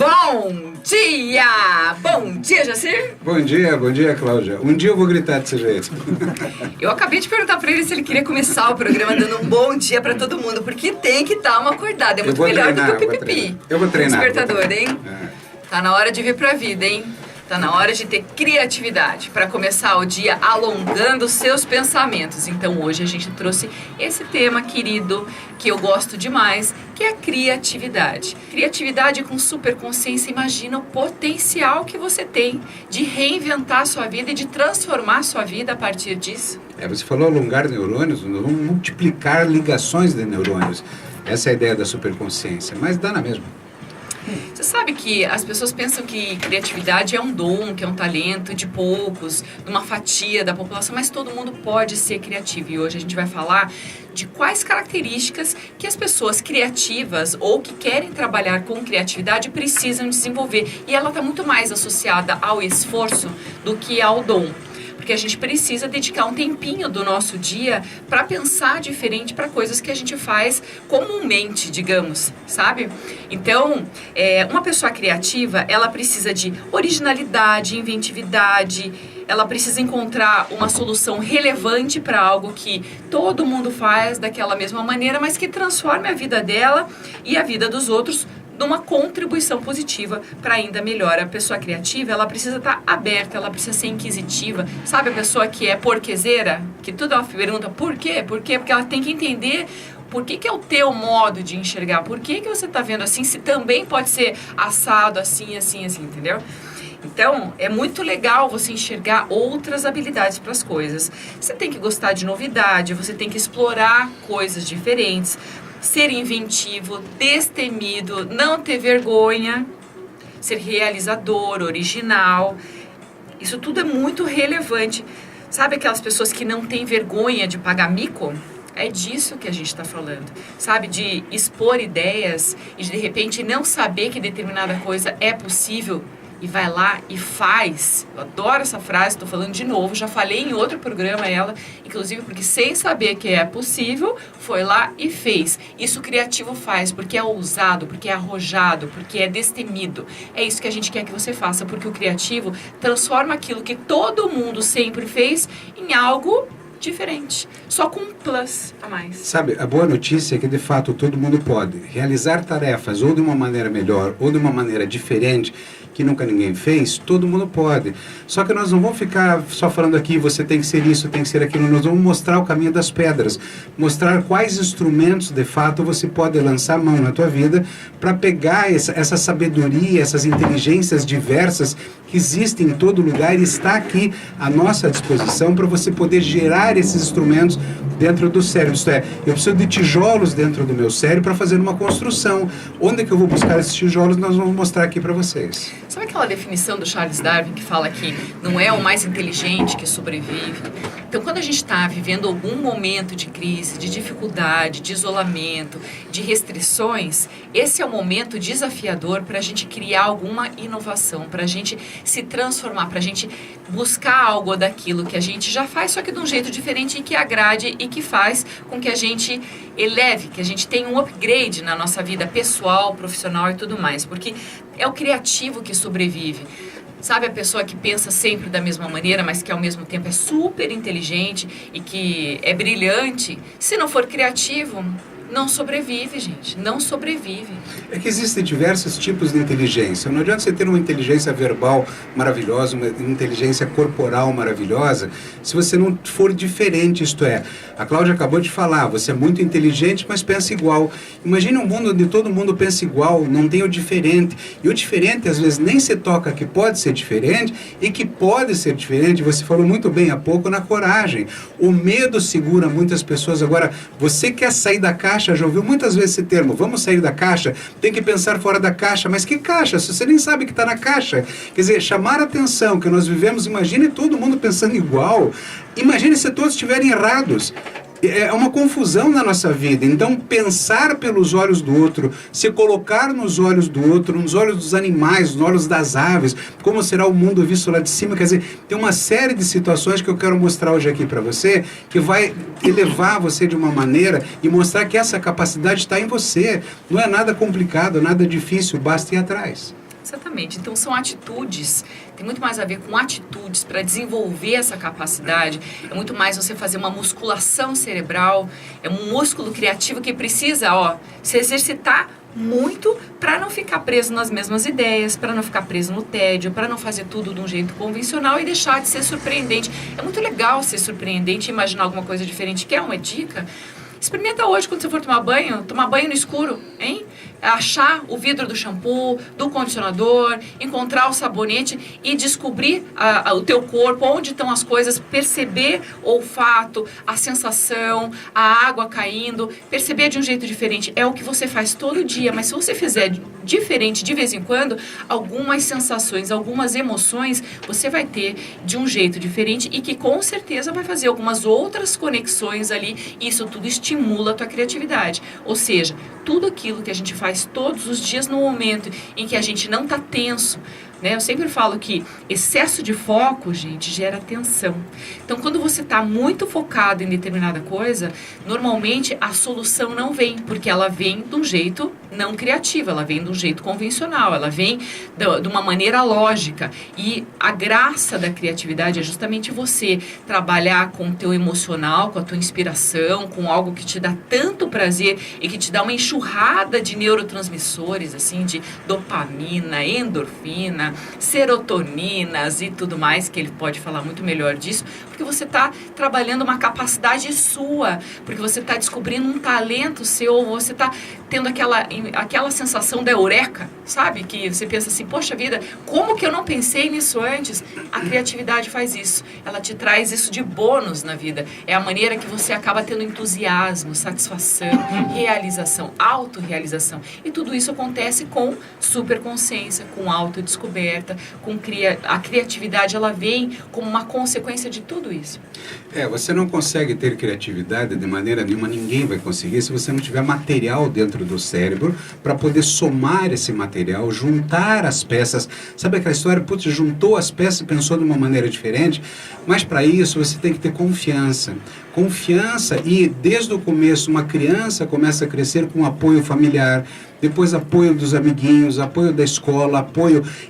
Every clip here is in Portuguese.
Bom dia! Bom dia, Jacir! Bom dia, Cláudia. Um dia eu vou gritar desse jeito. Eu acabei de perguntar pra ele se ele queria começar o programa dando um bom dia pra todo mundo, porque tem que dar uma acordada. É muito melhor do que o pipipi. Eu vou treinar. Despertador, hein? Tá na hora de vir pra vida, hein? Tá na hora de ter criatividade para começar o dia alongando seus pensamentos. Então hoje a gente trouxe esse tema querido, que eu gosto demais, que é a criatividade. Criatividade com superconsciência. Imagina o potencial que você tem de reinventar a sua vida e de transformar a sua vida a partir disso. Você falou alongar neurônios, nós vamos multiplicar ligações de neurônios. Essa é a ideia da superconsciência, mas dá na mesma. Você sabe que as pessoas pensam que criatividade é um dom, que é um talento de poucos, de uma fatia da população, mas todo mundo pode ser criativo. E hoje a gente vai falar de quais características que as pessoas criativas ou que querem trabalhar com criatividade precisam desenvolver. E ela está muito mais associada ao esforço do que ao dom. Porque a gente precisa dedicar um tempinho do nosso dia para pensar diferente para coisas que a gente faz comumente, digamos, sabe? Então, uma pessoa criativa, ela precisa de originalidade, inventividade, ela precisa encontrar uma solução relevante para algo que todo mundo faz daquela mesma maneira, mas que transforme a vida dela e a vida dos outros numa contribuição positiva para ainda melhor. A pessoa criativa, ela precisa estar aberta, ela precisa ser inquisitiva. Sabe a pessoa que é porquezeira? Que tudo ela pergunta, por quê? Por quê? Porque ela tem que entender por que é o teu modo de enxergar. Por que você está vendo assim, se também pode ser assado, assim, entendeu? Então, é muito legal você enxergar outras habilidades para as coisas. Você tem que gostar de novidade, você tem que explorar coisas diferentes, ser inventivo, destemido, não ter vergonha, ser realizador, original. Isso tudo é muito relevante. Sabe aquelas pessoas que não têm vergonha de pagar mico? É disso que a gente está falando. Sabe, de expor ideias e de repente não saber que determinada coisa é possível e vai lá e faz. Eu adoro essa frase, estou falando de novo, já falei em outro programa ela, inclusive porque sem saber que é possível, foi lá e fez. Isso o criativo faz, porque é ousado, porque é arrojado, porque é destemido. É isso que a gente quer que você faça, porque o criativo transforma aquilo que todo mundo sempre fez em algo diferente, só com um plus a mais. Sabe, a boa notícia é que de fato todo mundo pode realizar tarefas ou de uma maneira melhor ou de uma maneira diferente que nunca ninguém fez, todo mundo pode. Só que nós não vamos ficar só falando aqui, você tem que ser isso, tem que ser aquilo, nós vamos mostrar o caminho das pedras, mostrar quais instrumentos de fato você pode lançar mão na tua vida para pegar essa sabedoria, essas inteligências diversas que existem em todo lugar e está aqui à nossa disposição para você poder gerar esses instrumentos dentro do cérebro. Isto é, eu preciso de tijolos dentro do meu cérebro para fazer uma construção. Onde é que eu vou buscar esses tijolos? Nós vamos mostrar aqui para vocês. Sabe aquela definição do Charles Darwin que fala que não é o mais inteligente que sobrevive? Então, quando a gente está vivendo algum momento de crise, de dificuldade, de isolamento, de restrições, esse é o momento desafiador para a gente criar alguma inovação, para a gente se transformar, para a gente buscar algo daquilo que a gente já faz, só que de um jeito diferente e que agrade e que faz com que a gente eleve, que a gente tenha um upgrade na nossa vida pessoal, profissional e tudo mais, porque é o criativo que sobrevive. Sabe a pessoa que pensa sempre da mesma maneira, mas que ao mesmo tempo é super inteligente e que é brilhante? Se não for criativo, não sobrevive, gente. Não sobrevive. É que existem diversos tipos de inteligência. Não adianta você ter uma inteligência verbal maravilhosa, uma inteligência corporal maravilhosa, se você não for diferente, isto é. A Cláudia acabou de falar, você é muito inteligente, mas pensa igual. Imagine um mundo onde todo mundo pensa igual, não tem o diferente. E o diferente, às vezes, nem se toca que pode ser diferente e que pode ser diferente. Você falou muito bem há pouco na coragem. O medo segura muitas pessoas. Agora, você quer sair da caixa, já ouviu muitas vezes esse termo, vamos sair da caixa, tem que pensar fora da caixa. Mas que caixa? Se você nem sabe que está na caixa. Quer dizer, chamar a atenção que nós vivemos, imagine todo mundo pensando igual. Imagine se todos estiverem errados. É uma confusão na nossa vida. Então, pensar pelos olhos do outro, se colocar nos olhos do outro, nos olhos dos animais, nos olhos das aves, como será o mundo visto lá de cima. Quer dizer, tem uma série de situações que eu quero mostrar hoje aqui para você, que vai elevar você de uma maneira e mostrar que essa capacidade está em você. Não é nada complicado, nada difícil, basta ir atrás. Exatamente. Então, são atitudes, tem muito mais a ver com atitudes para desenvolver essa capacidade. É muito mais você fazer uma musculação cerebral, é um músculo criativo que precisa, se exercitar muito para não ficar preso nas mesmas ideias, para não ficar preso no tédio, para não fazer tudo de um jeito convencional e deixar de ser surpreendente. É muito legal ser surpreendente e imaginar alguma coisa diferente. Quer uma dica? Experimenta hoje, quando você for tomar banho no escuro, hein? Achar o vidro do shampoo, do condicionador, encontrar o sabonete e descobrir o teu corpo, onde estão as coisas, perceber o olfato, a sensação, a água caindo, perceber de um jeito diferente. É o que você faz todo dia, mas se você fizer diferente de vez em quando, algumas sensações, algumas emoções você vai ter de um jeito diferente e que com certeza vai fazer algumas outras conexões ali e isso tudo estimula a tua criatividade. Ou seja, tudo aquilo que a gente faz todos os dias no momento em que a gente não está tenso, né? Eu sempre falo que excesso de foco, gente, gera tensão. Então, quando você está muito focado em determinada coisa, normalmente a solução não vem, porque ela vem de um jeito não criativo, ela vem de um jeito convencional, ela vem de uma maneira lógica. E a graça da criatividade é justamente você trabalhar com o teu emocional, com a tua inspiração, com algo que te dá tanto prazer e que te dá uma enxurrada de neurotransmissores, assim, de dopamina, endorfina, serotoninas e tudo mais, que ele pode falar muito melhor disso, porque você está trabalhando uma capacidade sua, porque você está descobrindo um talento seu, você está tendo aquela sensação da eureka, sabe? Que você pensa assim, poxa vida, como que eu não pensei nisso antes? A criatividade faz isso, ela te traz isso de bônus na vida, é a maneira que você acaba tendo entusiasmo, satisfação, realização, autorrealização, e tudo isso acontece com superconsciência, com autodescoberta, a criatividade, ela vem como uma consequência de tudo isso. Você não consegue ter criatividade de maneira nenhuma, ninguém vai conseguir se você não tiver material dentro do cérebro para poder somar esse material, juntar as peças. Sabe aquela história, putz, juntou as peças e pensou de uma maneira diferente? Mas para isso você tem que ter confiança. Confiança e desde o começo uma criança começa a crescer com apoio familiar, depois apoio dos amiguinhos, apoio da escola,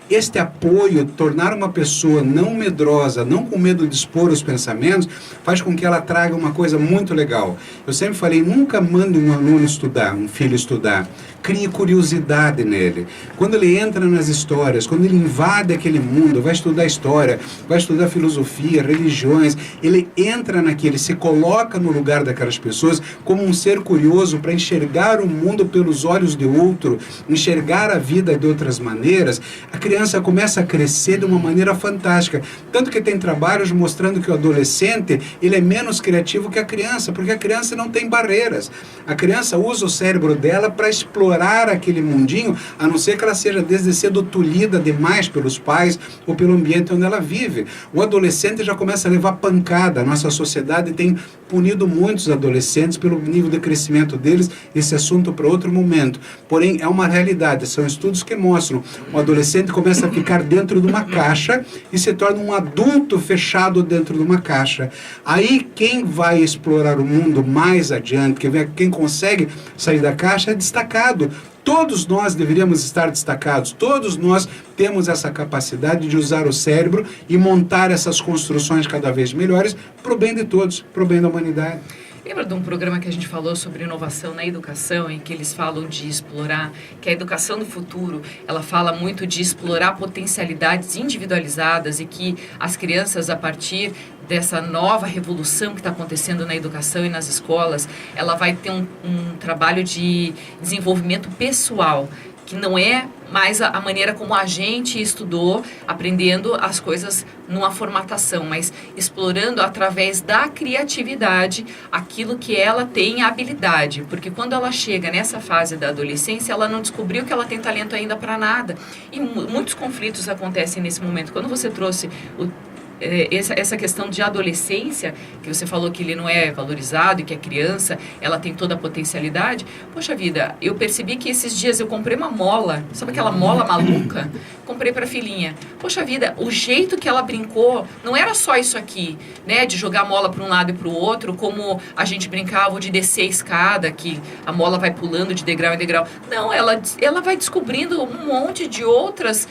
este apoio, tornar uma pessoa não medrosa, não com medo de expor os pensamentos, faz com que ela traga uma coisa muito legal. Eu sempre falei, nunca mande um aluno estudar, um filho estudar, crie curiosidade nele. Quando ele entra nas histórias, quando ele invade aquele mundo, vai estudar história, vai estudar filosofia, religiões, ele entra naquele, se coloca no lugar daquelas pessoas como um ser curioso para enxergar o mundo pelos olhos de outro, enxergar a vida de outras maneiras, a criança começa a crescer de uma maneira fantástica. Tanto que tem trabalhos mostrando que o adolescente, ele é menos criativo que a criança, porque a criança não tem barreiras. A criança usa o cérebro dela para explorar aquele mundinho, a não ser que ela seja desde cedo tolhida demais pelos pais ou pelo ambiente onde ela vive. O adolescente já começa a levar pancada. A nossa sociedade tem punido muitos adolescentes pelo nível de crescimento deles, esse assunto para outro momento. Porém, é uma realidade, são estudos que mostram, o adolescente começa a ficar dentro de uma caixa e se torna um adulto fechado dentro de uma caixa. Aí, quem vai explorar o mundo mais adiante, quem consegue sair da caixa é destacado. Todos nós deveríamos estar destacados, todos nós temos essa capacidade de usar o cérebro e montar essas construções cada vez melhores para o bem de todos, para o bem da humanidade. Lembra de um programa que a gente falou sobre inovação na educação, em que eles falam de explorar, que a educação do futuro, ela fala muito de explorar potencialidades individualizadas e que as crianças, a partir dessa nova revolução que está acontecendo na educação e nas escolas, ela vai ter um trabalho de desenvolvimento pessoal, que não é mais a maneira como a gente estudou, aprendendo as coisas numa formatação, mas explorando através da criatividade aquilo que ela tem habilidade, porque quando ela chega nessa fase da adolescência, ela não descobriu que ela tem talento ainda para nada, e muitos conflitos acontecem nesse momento. Quando você trouxe essa questão de adolescência, que você falou que ele não é valorizado e que a criança, ela tem toda a potencialidade. Poxa vida, eu percebi que esses dias eu comprei uma mola, sabe aquela mola maluca? Comprei para a filhinha. Poxa vida, o jeito que ela brincou não era só isso aqui, né? De jogar a mola para um lado e para o outro, como a gente brincava de descer a escada, que a mola vai pulando de degrau em degrau. Não, ela vai descobrindo um monte de outras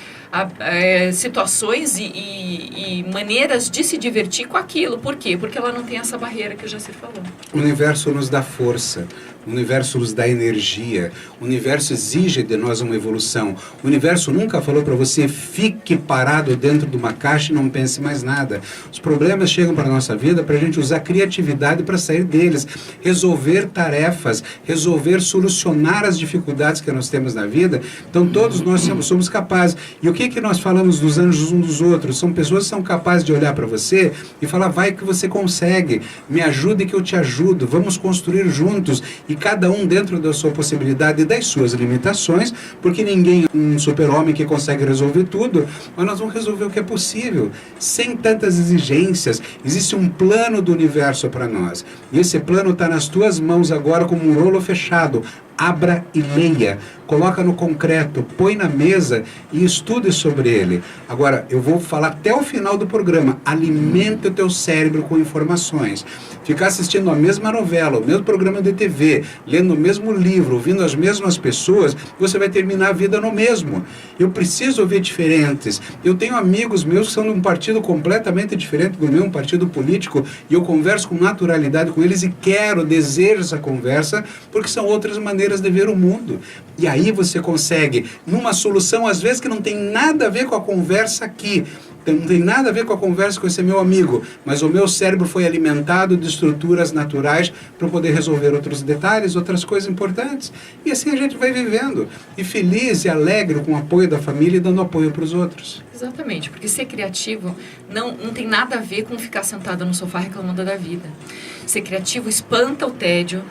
situações e maneiras de se divertir com aquilo. Por quê? Porque ela não tem essa barreira que eu já se falou. O universo nos dá força, o universo nos dá energia, o universo exige de nós uma evolução. O universo nunca falou para você, fique parado dentro de uma caixa e não pense mais nada. Os problemas chegam para a nossa vida para a gente usar criatividade para sair deles, resolver tarefas, solucionar as dificuldades que nós temos na vida. Então todos nós somos capazes. E o que nós falamos dos anjos uns dos outros? São pessoas que são capazes de olhar para você e falar, vai que você consegue, me ajude que eu te ajudo, vamos construir juntos. E cada um dentro da sua possibilidade e das suas limitações, porque ninguém é um super-homem que consegue resolver tudo, mas nós vamos resolver o que é possível, sem tantas exigências. Existe um plano do universo para nós, e esse plano está nas tuas mãos agora como um rolo fechado. Abra e leia, coloca no concreto, põe na mesa e estude sobre ele. Agora, eu vou falar até o final do programa, alimente o teu cérebro com informações. Ficar assistindo a mesma novela, o mesmo programa de TV, lendo o mesmo livro, ouvindo as mesmas pessoas, você vai terminar a vida no mesmo. Eu preciso ouvir diferentes. Eu tenho amigos meus que são de um partido completamente diferente do meu, um partido político, e eu converso com naturalidade com eles e desejo essa conversa, porque são outras maneiras de ver o mundo. E aí você consegue, numa solução, às vezes que não tem nada a ver com a conversa aqui, não tem nada a ver com a conversa com esse meu amigo, mas o meu cérebro foi alimentado de estruturas naturais para poder resolver outros detalhes, outras coisas importantes. E assim a gente vai vivendo, e feliz e alegre com o apoio da família e dando apoio para os outros. Exatamente, porque ser criativo não tem nada a ver com ficar sentado no sofá reclamando da vida. Ser criativo espanta o tédio,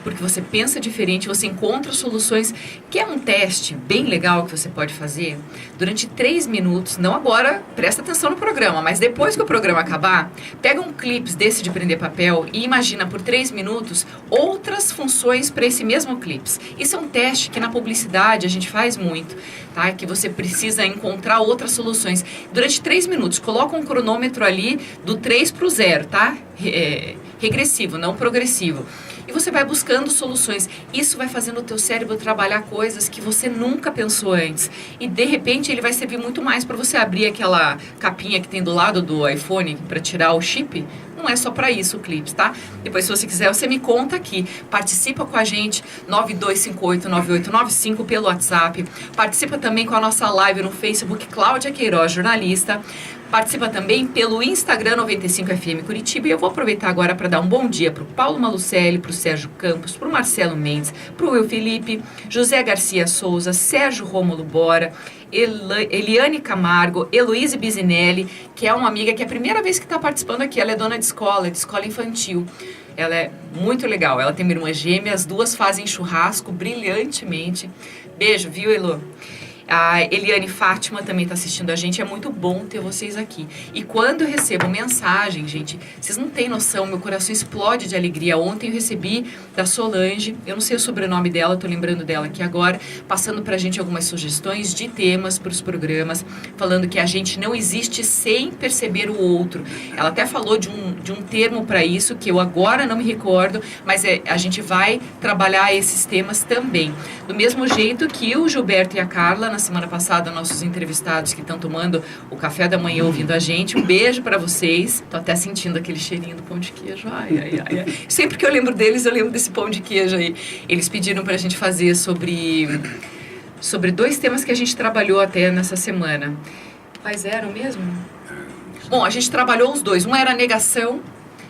porque você pensa diferente, você encontra soluções, que é um teste bem legal que você pode fazer durante 3 minutos, não agora, presta atenção no programa, mas depois que o programa acabar, pega um clipe desse de prender papel e imagina por 3 minutos outras funções para esse mesmo clipe. Isso é um teste que na publicidade a gente faz muito, tá? Que você precisa encontrar outras soluções. Durante 3 minutos, coloca um cronômetro ali do 3 para o 0, tá? Regressivo, não progressivo. E você vai buscando soluções. Isso vai fazendo o teu cérebro trabalhar coisas que você nunca pensou antes. E de repente ele vai servir muito mais para você abrir aquela capinha que tem do lado do iPhone para tirar o chip. Não é só para isso o Clips, tá? Depois, se você quiser, você me conta aqui. Participa com a gente, 92589895 pelo WhatsApp. Participa também com a nossa live no Facebook, Cláudia Queiroz, jornalista. Participa também pelo Instagram 95FM Curitiba. E eu vou aproveitar agora para dar um bom dia para o Paulo Malucelli, para o Sérgio Campos, para o Marcelo Mendes, para o Will Felipe, José Garcia Souza, Sérgio Rômulo Bora, Eliane Camargo, Heloíse Bisinelli, que é uma amiga que é a primeira vez que está participando aqui. Ela é dona de escola infantil. Ela é muito legal. Ela tem uma irmã gêmea, as duas fazem churrasco brilhantemente. Beijo, viu, Elo? A Eliane Fátima também está assistindo a gente. É muito bom ter vocês aqui. E quando eu recebo mensagem, gente, vocês não têm noção, meu coração explode de alegria. Ontem eu recebi da Solange, eu não sei o sobrenome dela, estou lembrando dela aqui agora, passando para a gente algumas sugestões de temas para os programas, falando que a gente não existe sem perceber o outro. Ela até falou de um termo para isso, que eu agora não me recordo, mas a gente vai trabalhar esses temas também. Do mesmo jeito que o Gilberto e a Carla, na semana passada, nossos entrevistados que estão tomando o café da manhã ouvindo a gente. Um beijo para vocês. Tô até sentindo aquele cheirinho do pão de queijo. Ai, ai, ai, ai. Sempre que eu lembro deles, eu lembro desse pão de queijo aí. Eles pediram pra gente fazer sobre 2 temas que a gente trabalhou até nessa semana. Quais eram mesmo? Bom, a gente trabalhou os 2. Um era negação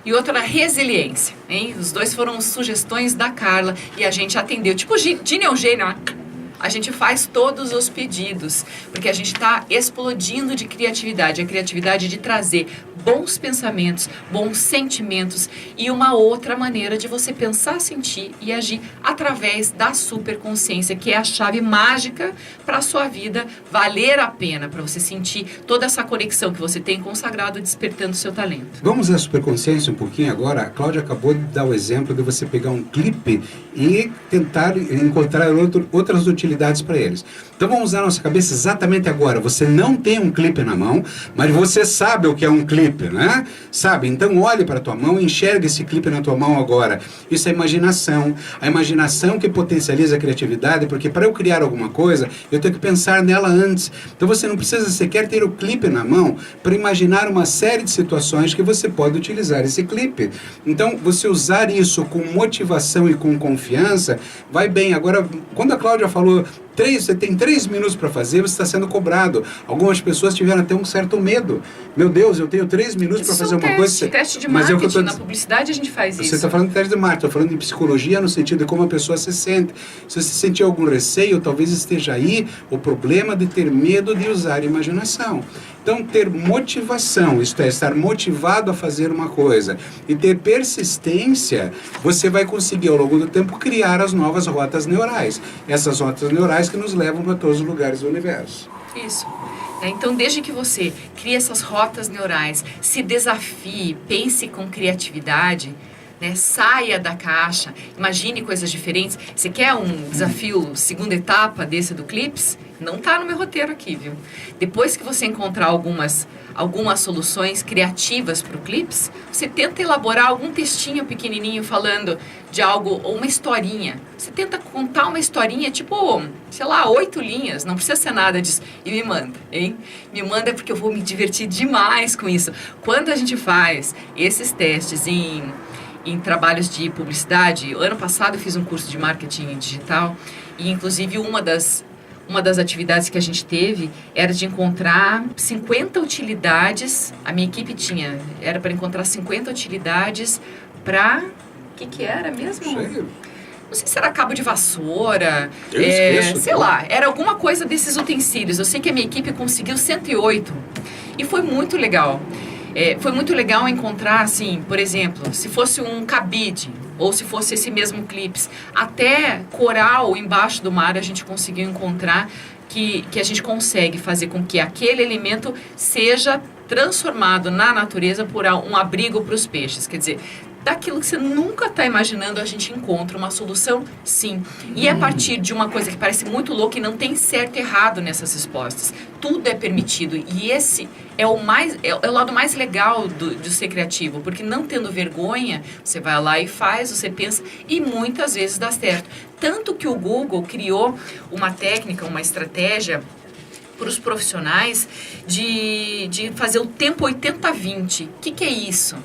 e outro era resiliência, hein? Os 2 foram sugestões da Carla e a gente atendeu. Tipo Gine Eugênio, a gente faz todos os pedidos, porque a gente está explodindo de criatividade, a criatividade de trazer bons pensamentos, bons sentimentos e uma outra maneira de você pensar, sentir e agir através da superconsciência, que é a chave mágica para a sua vida valer a pena, para você sentir toda essa conexão que você tem com o sagrado, despertando o seu talento. Vamos à superconsciência um pouquinho agora. A Cláudia acabou de dar o exemplo de você pegar um clipe e tentar encontrar outras utilidades para eles. Então vamos usar a nossa cabeça exatamente agora. Você não tem um clipe na mão, mas você sabe o que é um clipe, né? Sabe? Então olhe para a tua mão e enxergue esse clipe na tua mão agora. Isso é imaginação. A imaginação que potencializa a criatividade, porque para eu criar alguma coisa, eu tenho que pensar nela antes. Então você não precisa sequer ter o clipe na mão para imaginar uma série de situações que você pode utilizar esse clipe. Então você usar isso com motivação e com confiança, vai bem. Agora, quando a Cláudia falou, você tem 3 minutos para fazer, você está sendo cobrado. Algumas pessoas tiveram até um certo medo. Meu Deus, eu tenho 3 minutos para fazer uma coisa. Teste de marketing, na publicidade a gente faz isso. Você está falando de teste de marketing, estou falando de psicologia no sentido de como a pessoa se sente. Se você sentir algum receio, talvez esteja aí o problema de ter medo de usar a imaginação. Então, ter motivação, isto é, estar motivado a fazer uma coisa e ter persistência, você vai conseguir, ao longo do tempo, criar as novas rotas neurais. Essas rotas neurais que nos levam para todos os lugares do universo. Isso. Então, desde que você crie essas rotas neurais, se desafie, pense com criatividade, né? Saia da caixa, imagine coisas diferentes. Você quer um desafio, segunda etapa desse do Clips? Não está no meu roteiro aqui, viu? Depois que você encontrar algumas soluções criativas para o Clips, você tenta elaborar algum textinho pequenininho falando de algo, ou uma historinha. Você tenta contar uma historinha, tipo, sei lá, 8 linhas, não precisa ser nada disso. E me manda, hein? Me manda porque eu vou me divertir demais com isso. Quando a gente faz esses testes em trabalhos de publicidade, ano passado eu fiz um curso de marketing digital e, inclusive, uma das atividades que a gente teve era de encontrar 50 utilidades. A minha equipe era para encontrar 50 utilidades para... O que era mesmo? Sei. Não sei se era cabo de vassoura, sei lá, era alguma coisa desses utensílios. Eu sei que a minha equipe conseguiu 108 e foi muito legal. Foi muito legal encontrar, assim, por exemplo, se fosse um cabide ou se fosse esse mesmo clips, até coral embaixo do mar a gente conseguiu encontrar que a gente consegue fazer com que aquele elemento seja transformado na natureza por um abrigo para os peixes. Quer dizer, daquilo que você nunca está imaginando, a gente encontra uma solução, sim. E é a partir de uma coisa que parece muito louca e não tem certo e errado nessas respostas. Tudo é permitido. E esse é o lado mais legal de ser criativo, porque não tendo vergonha, você vai lá e faz, você pensa, e muitas vezes dá certo. Tanto que o Google criou uma técnica, uma estratégia para os profissionais de fazer o tempo 80-20. O que é isso?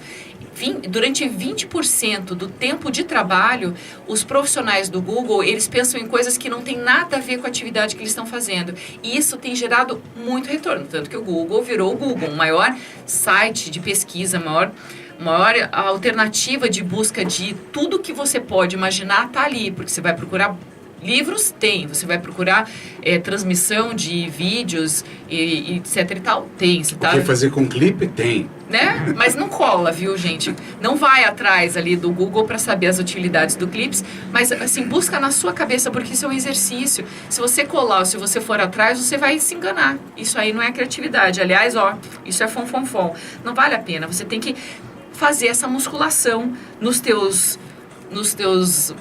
Durante 20% do tempo de trabalho, os profissionais do Google, eles pensam em coisas que não tem nada a ver com a atividade que eles estão fazendo. E isso tem gerado muito retorno. Tanto que o Google virou o Google, o maior site de pesquisa, maior alternativa de busca de tudo que você pode imaginar está ali. Porque você vai procurar livros, tem. Você vai procurar transmissão de vídeos, e etc e tal, tem. Você O que fazer com clipe? Tem. Né? Mas não cola, viu, gente? Não vai atrás ali do Google para saber as utilidades do Clips, mas assim, busca na sua cabeça, porque isso é um exercício. Se você colar ou se você for atrás, você vai se enganar. Isso aí não é criatividade. Aliás, isso é fom. Não vale a pena. Você tem que fazer essa musculação nos teus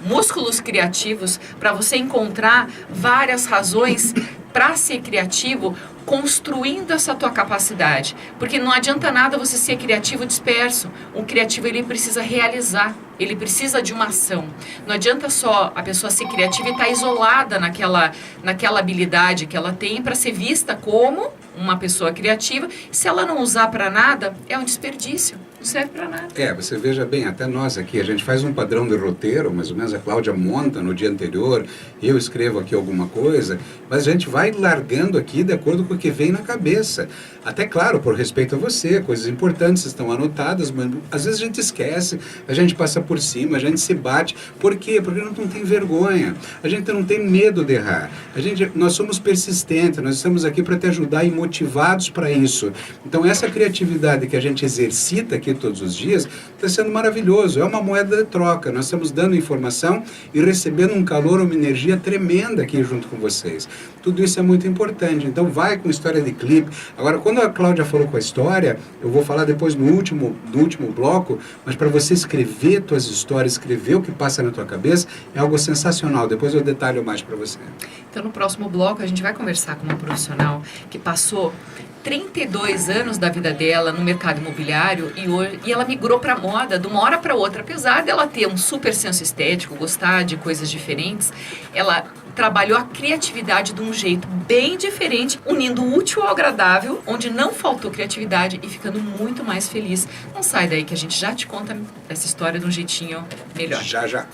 músculos criativos para você encontrar várias razões para ser criativo, construindo essa tua capacidade. Porque não adianta nada você ser criativo disperso. Um criativo, ele precisa realizar, ele precisa de uma ação. Não adianta só a pessoa ser criativa e estar isolada naquela habilidade que ela tem para ser vista como uma pessoa criativa. Se ela não usar para nada, é um desperdício. Não serve para nada. Você veja bem, até nós aqui, a gente faz um padrão de roteiro, mais ou menos a Cláudia monta no dia anterior, eu escrevo aqui alguma coisa, mas a gente vai largando aqui de acordo com o que vem na cabeça. Até claro, por respeito a você, coisas importantes estão anotadas, mas às vezes a gente esquece, a gente passa por cima, a gente se bate. Por quê? Porque a gente não tem vergonha, a gente não tem medo de errar. Nós somos persistentes, nós estamos aqui para te ajudar e motivados para isso. Então essa criatividade que a gente exercita aqui todos os dias está sendo maravilhoso, é uma moeda de troca. Nós estamos dando informação e recebendo um calor, uma energia tremenda aqui junto com vocês. Tudo isso é muito importante. Então vai com história de clipe. Agora, quando a Cláudia falou com a história, eu vou falar depois no último bloco, mas para você escrever tuas histórias, escrever o que passa na tua cabeça, é algo sensacional. Depois eu detalho mais para você. Então no próximo bloco a gente vai conversar com uma profissional que passou 32 anos da vida dela no mercado imobiliário e ela migrou para moda de uma hora para outra. Apesar dela ter um super senso estético, gostar de coisas diferentes, ela trabalhou a criatividade de um jeito bem diferente, unindo o útil ao agradável, onde não faltou criatividade e ficando muito mais feliz. Não sai daí que a gente já te conta essa história de um jeitinho melhor. Já.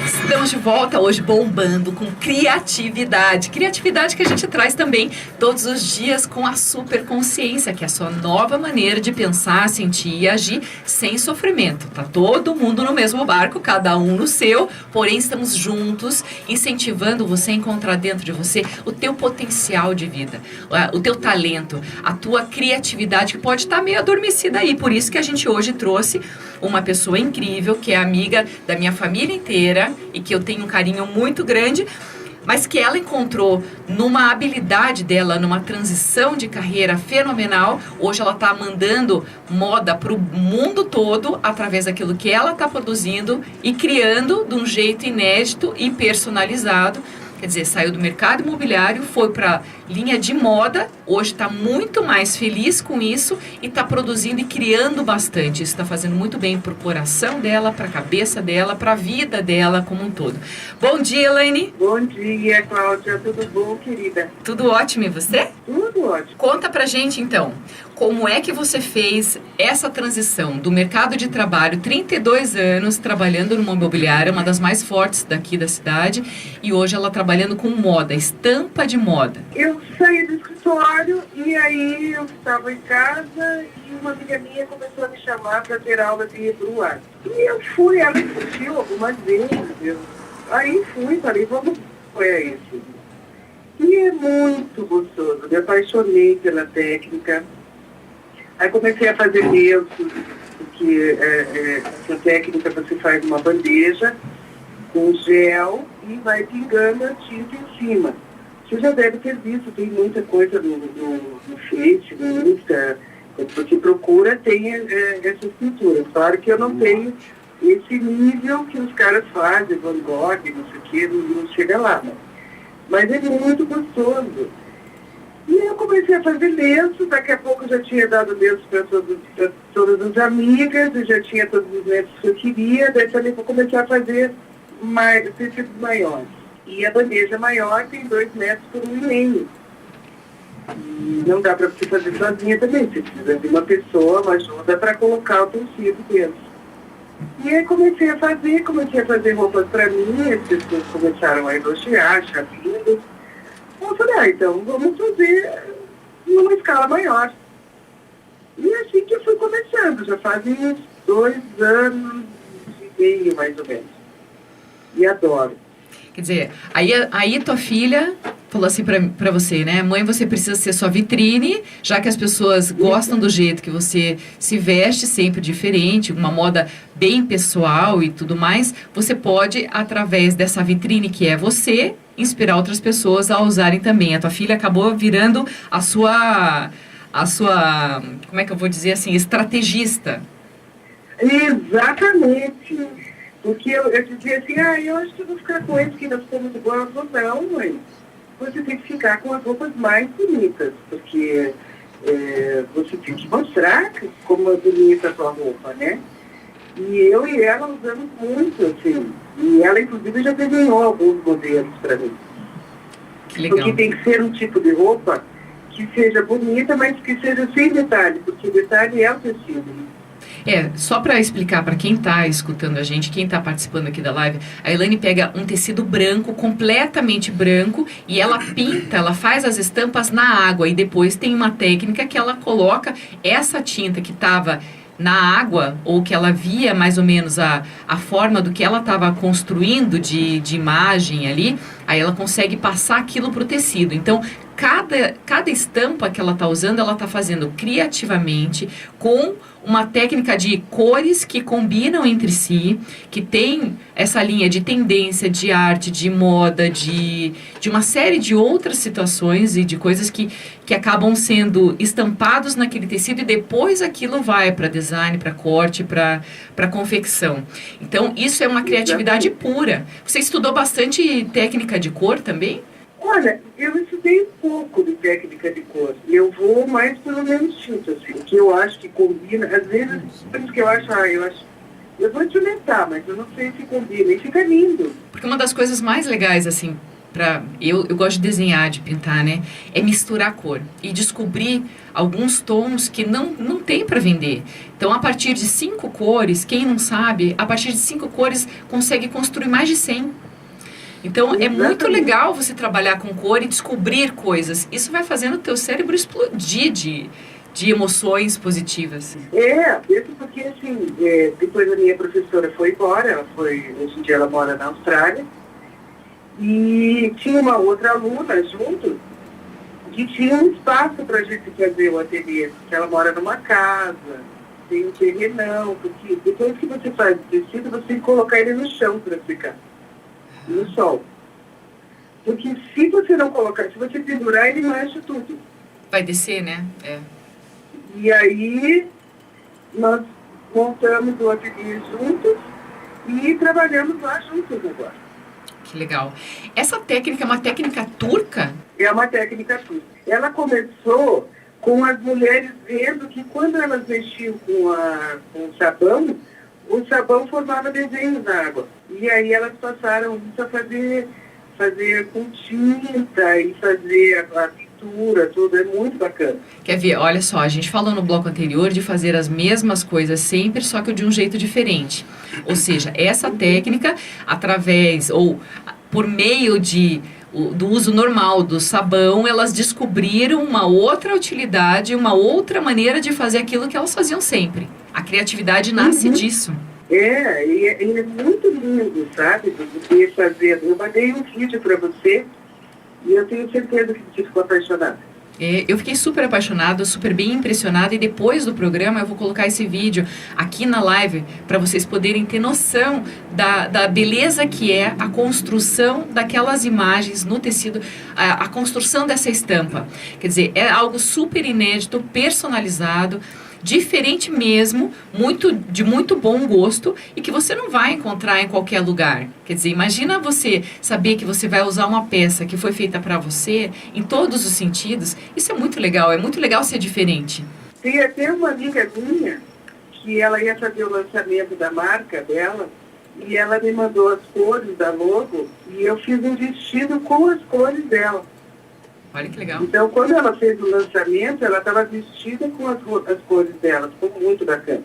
Estamos de volta hoje bombando com criatividade. Criatividade que a gente traz também todos os dias com a superconsciência, que é a sua nova maneira de pensar, sentir e agir sem sofrimento. Tá todo mundo no mesmo barco, cada um no seu, porém estamos juntos, incentivando você a encontrar dentro de você o teu potencial de vida, o teu talento, a tua criatividade que pode estar meio adormecida aí. Por isso que a gente hoje trouxe uma pessoa incrível, que é amiga da minha família inteira e que eu tenho um carinho muito grande, mas que ela encontrou numa habilidade dela, numa transição de carreira fenomenal. Hoje ela está mandando moda para o mundo todo através daquilo que ela está produzindo e criando de um jeito inédito e personalizado. Quer dizer, saiu do mercado imobiliário, foi para linha de moda, hoje está muito mais feliz com isso e está produzindo e criando bastante. Isso está fazendo muito bem para o coração dela, para a cabeça dela, para a vida dela como um todo. Bom dia, Elaine. Bom dia, Cláudia. Tudo bom, querida? Tudo ótimo, e você? Tudo ótimo. Conta pra gente, então, como é que você fez essa transição do mercado de trabalho, 32 anos trabalhando numa imobiliária, uma das mais fortes daqui da cidade, e hoje ela trabalhando com moda, estampa de moda. Eu saí do escritório e aí eu estava em casa e uma amiga minha começou a me chamar para ter aula de Hebrew Art. E eu fui, ela insistiu algumas vezes. Aí fui, falei, vamos é isso. E é muito gostoso, me apaixonei pela técnica. Aí comecei a fazer lenços, porque essa técnica você faz uma bandeja com gel e vai pingando a tinta em cima. Você já deve ter visto, tem muita coisa no Face, no Insta, você procura, tem essas pinturas. Claro que eu não tenho esse nível que os caras fazem, Van Gogh, não sei o que, não chega lá. Mas é muito gostoso. E eu comecei a fazer lenços, daqui a pouco eu já tinha dado lenços para todas as amigas, eu já tinha todos os lenços que eu queria, daí também vou começar a fazer tecidos maiores. E a bandeja maior tem 2 metros por 1,5. E não dá para você fazer sozinha também, você precisa de uma pessoa, uma ajuda para colocar o tecido dentro. E aí comecei a fazer roupas para mim, as pessoas começaram a elogiar, achar lindo. Eu falei, então vamos fazer numa escala maior. E assim que eu fui começando, já fazem uns 2 anos e meio, mais ou menos. E adoro. Quer dizer, aí tua filha falou assim pra você, né? Mãe, você precisa ser sua vitrine, já que as pessoas gostam do jeito que você se veste, sempre diferente, uma moda bem pessoal e tudo mais. Você pode, através dessa vitrine que é você, inspirar outras pessoas a usarem também. A tua filha acabou virando a sua, como é que eu vou dizer assim, estrategista. Exatamente. Porque eu dizia assim, eu acho que eu vou ficar com esse que não ficou muito bom. Ela falou, não, mãe, você tem que ficar com as roupas mais bonitas, porque você tem que mostrar como é bonita a sua roupa, né? E eu e ela usamos muito, assim. E ela, inclusive, já desenhou alguns modelos para mim. Que legal. Porque tem que ser um tipo de roupa que seja bonita, mas que seja sem detalhe, porque o detalhe é o tecido. Só para explicar para quem está escutando a gente, quem está participando aqui da live, a Elaine pega um tecido branco, completamente branco, e ela pinta, ela faz as estampas na água, e depois tem uma técnica que ela coloca essa tinta que estava na água, ou que ela via mais ou menos a forma do que ela estava construindo de imagem ali, aí ela consegue passar aquilo para o tecido. Então, cada estampa que ela está usando, ela está fazendo criativamente, com uma técnica de cores que combinam entre si, que tem essa linha de tendência, de arte, de moda, de uma série de outras situações e de coisas que acabam sendo estampados naquele tecido, e depois aquilo vai para design, para corte, para confecção. Então, isso é uma criatividade pura. Você estudou bastante técnica de cor também? Olha, eu estudei um pouco de técnica de cor. Eu vou mais pelo meu instinto, assim, que eu acho que combina. Às vezes, por isso que eu acho, eu vou experimentar, mas eu não sei se combina. E fica lindo. Porque uma das coisas mais legais, assim, eu gosto de desenhar, de pintar, né? É misturar cor e descobrir alguns tons que não tem para vender. Então, a partir de 5 cores, quem não sabe, a partir de 5 cores consegue construir mais de 100. Então, é muito legal você trabalhar com cor e descobrir coisas. Isso vai fazendo o teu cérebro explodir de emoções positivas. Mesmo porque, assim, depois a minha professora foi embora, hoje em dia ela mora na Austrália, e tinha uma outra aluna junto, que tinha um espaço para a gente fazer o ateliê, porque ela mora numa casa, tem um terrenão, porque depois que você faz o tecido, você tem que colocar ele no chão para ficar. No sol. Porque se você não colocar, se você pendurar, ele mancha tudo. Vai descer, né? E aí, nós montamos o ateliê juntos e trabalhamos lá juntos agora. Que legal. Essa técnica é uma técnica turca? É uma técnica turca. Ela começou com as mulheres vendo que quando elas mexiam com o sabão formava desenhos na água. E aí elas passaram isso a fazer com tinta e fazer a pintura, tudo. É muito bacana. Quer ver? Olha só, a gente falou no bloco anterior de fazer as mesmas coisas sempre, só que de um jeito diferente. Ou seja, essa técnica, através ou por meio do uso normal do sabão, elas descobriram uma outra utilidade, uma outra maneira de fazer aquilo que elas faziam sempre. A criatividade nasce disso. E é muito lindo, sabe? Você fazer. Eu mandei um vídeo para você e eu tenho certeza que você ficou apaixonada. Eu fiquei super apaixonada, super bem impressionada, e depois do programa eu vou colocar esse vídeo aqui na live para vocês poderem ter noção da beleza que é a construção daquelas imagens no tecido, a construção dessa estampa. Quer dizer, é algo super inédito, personalizado, diferente mesmo, de muito bom gosto, e que você não vai encontrar em qualquer lugar. Quer dizer, imagina você saber que você vai usar uma peça que foi feita para você em todos os sentidos. Isso é muito legal ser diferente. Tem até uma amiga minha que ela ia fazer o lançamento da marca dela e ela me mandou as cores da logo e eu fiz um vestido com as cores dela. Olha que legal. Então, quando ela fez o lançamento, ela estava vestida com as cores dela. Ficou muito bacana.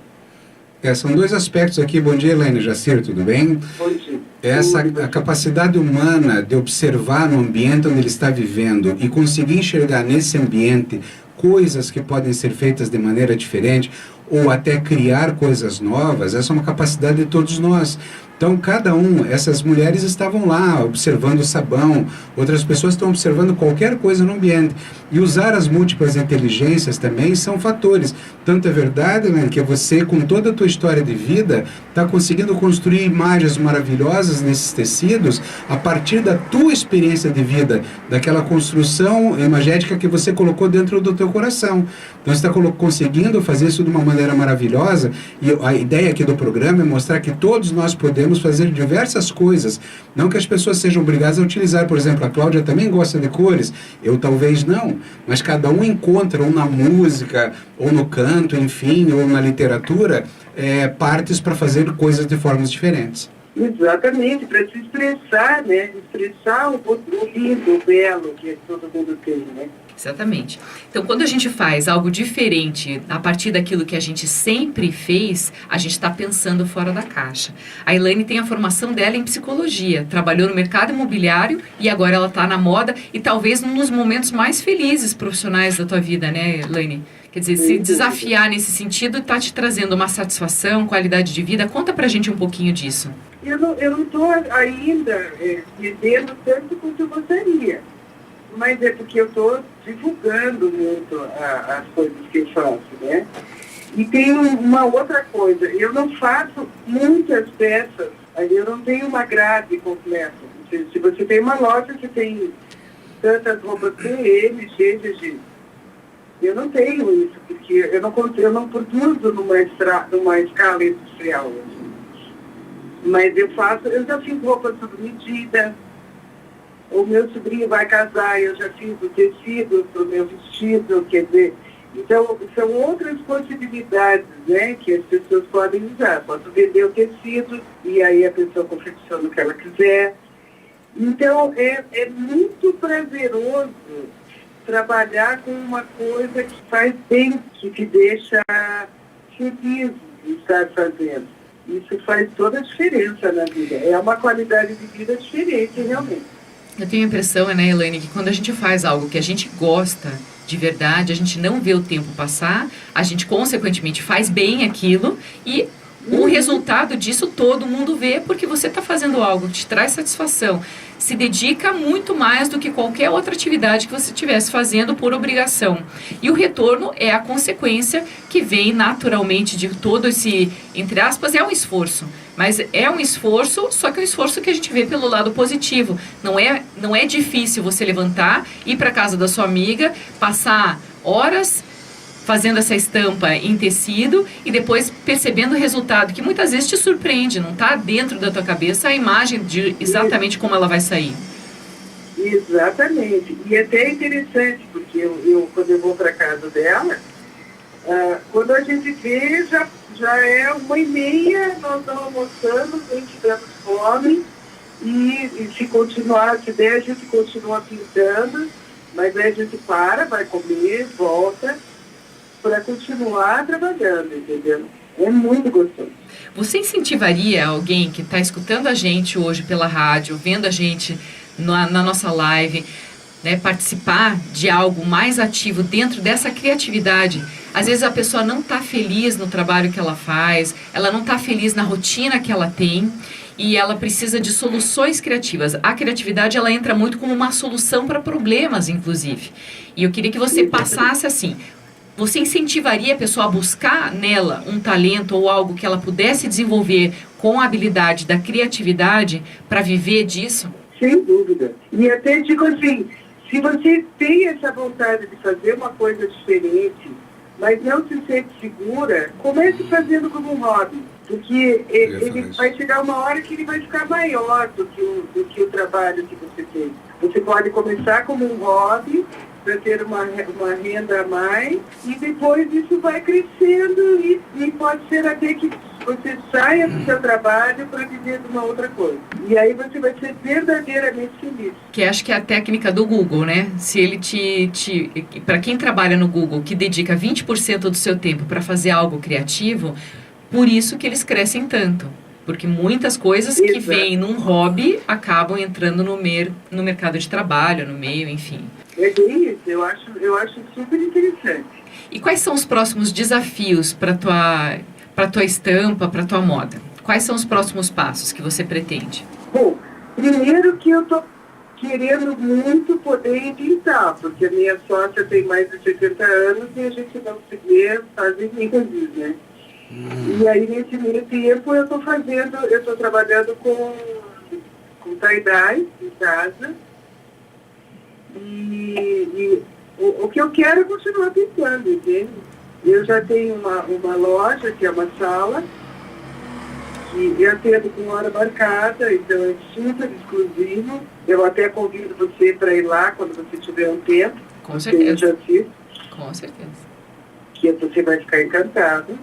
São dois aspectos aqui. Bom dia, Elaine Jacir, tudo bem? Bom dia. A capacidade humana de observar no ambiente onde ele está vivendo e conseguir enxergar nesse ambiente coisas que podem ser feitas de maneira diferente ou até criar coisas novas, essa é uma capacidade de todos nós. Então, essas mulheres estavam lá observando o sabão, outras pessoas estão observando qualquer coisa no ambiente. E usar as múltiplas inteligências também são fatores. Tanto é verdade, né, que você, com toda a tua história de vida, está conseguindo construir imagens maravilhosas nesses tecidos a partir da tua experiência de vida, daquela construção imagética que você colocou dentro do teu coração. Então, você está conseguindo fazer isso de uma maneira maravilhosa, e a ideia aqui do programa é mostrar que todos nós podemos fazer diversas coisas, não que as pessoas sejam obrigadas a utilizar. Por exemplo, a Cláudia também gosta de cores, eu talvez não, mas cada um encontra, ou na música, ou no canto, enfim, ou na literatura, partes para fazer coisas de formas diferentes. Exatamente, para se expressar, né? Expressar o lindo, o belo que todo mundo tem, né? Exatamente. Então, quando a gente faz algo diferente a partir daquilo que a gente sempre fez, a gente está pensando fora da caixa. A Elaine tem a formação dela em psicologia, trabalhou no mercado imobiliário e agora ela está na moda e talvez num dos momentos mais felizes profissionais da tua vida, né, Elaine? Quer dizer, se desafiar nesse sentido está te trazendo uma satisfação, qualidade de vida. Conta pra gente um pouquinho disso. Eu não estou ainda vivendo tanto quanto eu gostaria. Mas é porque eu estou divulgando muito as coisas que eu faço, né? E tem uma outra coisa, eu não faço muitas peças, eu não tenho uma grade completa. Se você tem uma loja que tem tantas roupas PM, G, GG, eu não tenho isso, porque eu não produzo numa escala industrial. Mas eu já fiz roupa sob medida. O meu sobrinho vai casar, eu já fiz o tecido para o meu vestido, quer dizer, então são outras possibilidades, né, que as pessoas podem usar. Posso vender o tecido e aí a pessoa confecciona o que ela quiser. Então é muito prazeroso trabalhar com uma coisa que faz bem, que te deixa feliz de estar fazendo. Isso faz toda a diferença na vida. É uma qualidade de vida diferente, realmente. Eu tenho a impressão, né, Elaine, que quando a gente faz algo que a gente gosta de verdade, a gente não vê o tempo passar, a gente consequentemente faz bem aquilo e o resultado disso todo mundo vê porque você está fazendo algo que te traz satisfação. Se dedica muito mais do que qualquer outra atividade que você estivesse fazendo por obrigação. E o retorno é a consequência que vem naturalmente de todo esse, entre aspas, é um esforço. Mas é um esforço, só que é um esforço que a gente vê pelo lado positivo. Não é difícil você levantar, ir para casa da sua amiga, passar horas fazendo essa estampa em tecido e depois percebendo o resultado, que muitas vezes te surpreende, não está dentro da tua cabeça a imagem de exatamente como ela vai sair. Exatamente. E é até interessante, porque quando eu vou para casa dela, quando a gente vê, já é 1h30, nós estamos almoçando, a gente dando fome, e se continuar, se der, a gente continua pintando, mas aí a gente vai comer, volta, para continuar trabalhando, entendeu? É muito gostoso. Você incentivaria alguém que está escutando a gente hoje pela rádio, vendo a gente na nossa live, né, participar de algo mais ativo dentro dessa criatividade? Às vezes a pessoa não está feliz no trabalho que ela faz, ela não está feliz na rotina que ela tem e ela precisa de soluções criativas. A criatividade, ela entra muito como uma solução para problemas, inclusive. E eu queria que você passasse assim... Você incentivaria a pessoa a buscar nela um talento ou algo que ela pudesse desenvolver com a habilidade da criatividade para viver disso? Sem dúvida. E até digo assim, se você tem essa vontade de fazer uma coisa diferente, mas não se sente segura, comece fazendo como um hobby. Porque ele vai chegar uma hora que ele vai ficar maior do que o trabalho que você tem. Você pode começar como um hobby, para ter uma renda a mais, e depois isso vai crescendo e pode ser até que você saia do seu trabalho para viver de uma outra coisa. E aí você vai ser verdadeiramente feliz. Que acho que é a técnica do Google, né? Se ele para quem trabalha no Google, que dedica 20% do seu tempo para fazer algo criativo, por isso que eles crescem tanto. Porque muitas coisas que vêm num hobby acabam entrando no mercado de trabalho, no meio, enfim. É bem isso, eu acho super interessante. E quais são os próximos desafios para tua estampa, para tua moda? Quais são os próximos passos que você pretende? Bom, primeiro que eu estou querendo muito poder pintar, porque a minha sócia tem mais de 70 anos e a gente não se vê fazem meses, né? E aí, nesse meio tempo, eu estou trabalhando com tie-dye em casa. E o que eu quero é continuar pintando, entende? Eu já tenho uma loja, que é uma sala, que eu atendo com hora marcada, então é super exclusivo. Eu até convido você para ir lá quando você tiver um tempo. Com certeza. Eu já fiz. Com certeza. Que você vai ficar encantado.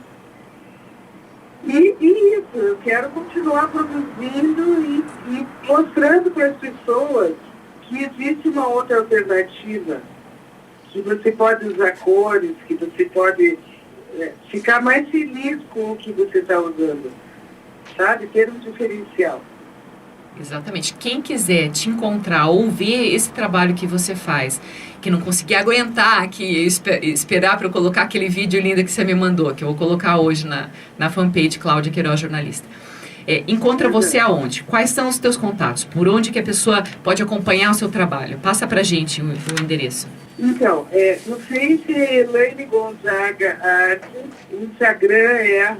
E isso, eu quero continuar produzindo e mostrando para as pessoas que existe uma outra alternativa, que você pode usar cores, que você pode ficar mais feliz com o que você está usando, sabe? Ter um diferencial. Exatamente. Quem quiser te encontrar ou ver esse trabalho que você faz, que não conseguir aguentar aqui, esperar para eu colocar aquele vídeo lindo que você me mandou, que eu vou colocar hoje na fanpage Cláudia Queiroz Jornalista. Encontra você aonde? Quais são os teus contatos? Por onde que a pessoa pode acompanhar o seu trabalho? Passa pra gente o endereço. Então, no Face é Elaine Gonzaga Arte, o Instagram é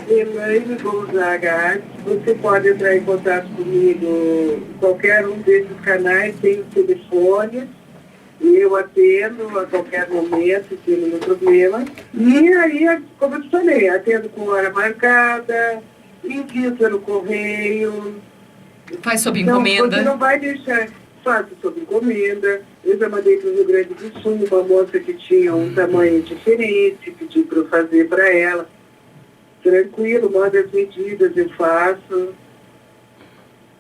@Elaine Gonzaga Arte. Você pode entrar em contato comigo em qualquer um desses canais, tem o telefone, eu atendo a qualquer momento, se não tem problema. E aí, como eu te falei, atendo com hora marcada, envio pelo correio. Faz sob Então, encomenda. você não vai deixar, faço sob encomenda. Eu já mandei para o Rio Grande do Sul uma moça que tinha um tamanho diferente, pedi para eu fazer para ela. Tranquilo, manda as medidas, eu faço.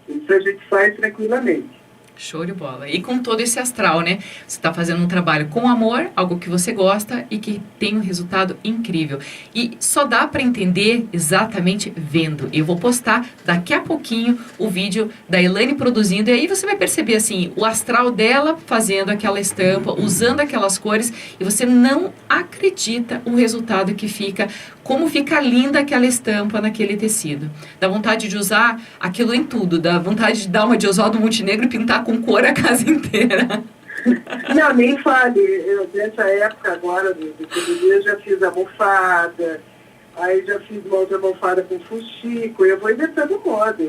Isso a gente faz tranquilamente. Show de bola. E com todo esse astral, né? Você está fazendo um trabalho com amor, algo que você gosta e que tem um resultado incrível. E só dá para entender exatamente vendo. Eu vou postar daqui a pouquinho o vídeo da Elaine produzindo e aí você vai perceber assim, o astral dela fazendo aquela estampa, usando aquelas cores e você não acredita o resultado que fica, como fica linda aquela estampa naquele tecido. Dá vontade de usar aquilo em tudo, dá vontade de dar uma de Oswaldo Montenegro e pintar com cor a casa inteira. Não, nem fale. Eu, nessa época agora, eu já fiz almofada, aí já fiz uma outra almofada com fuxico, eu vou inventando moda.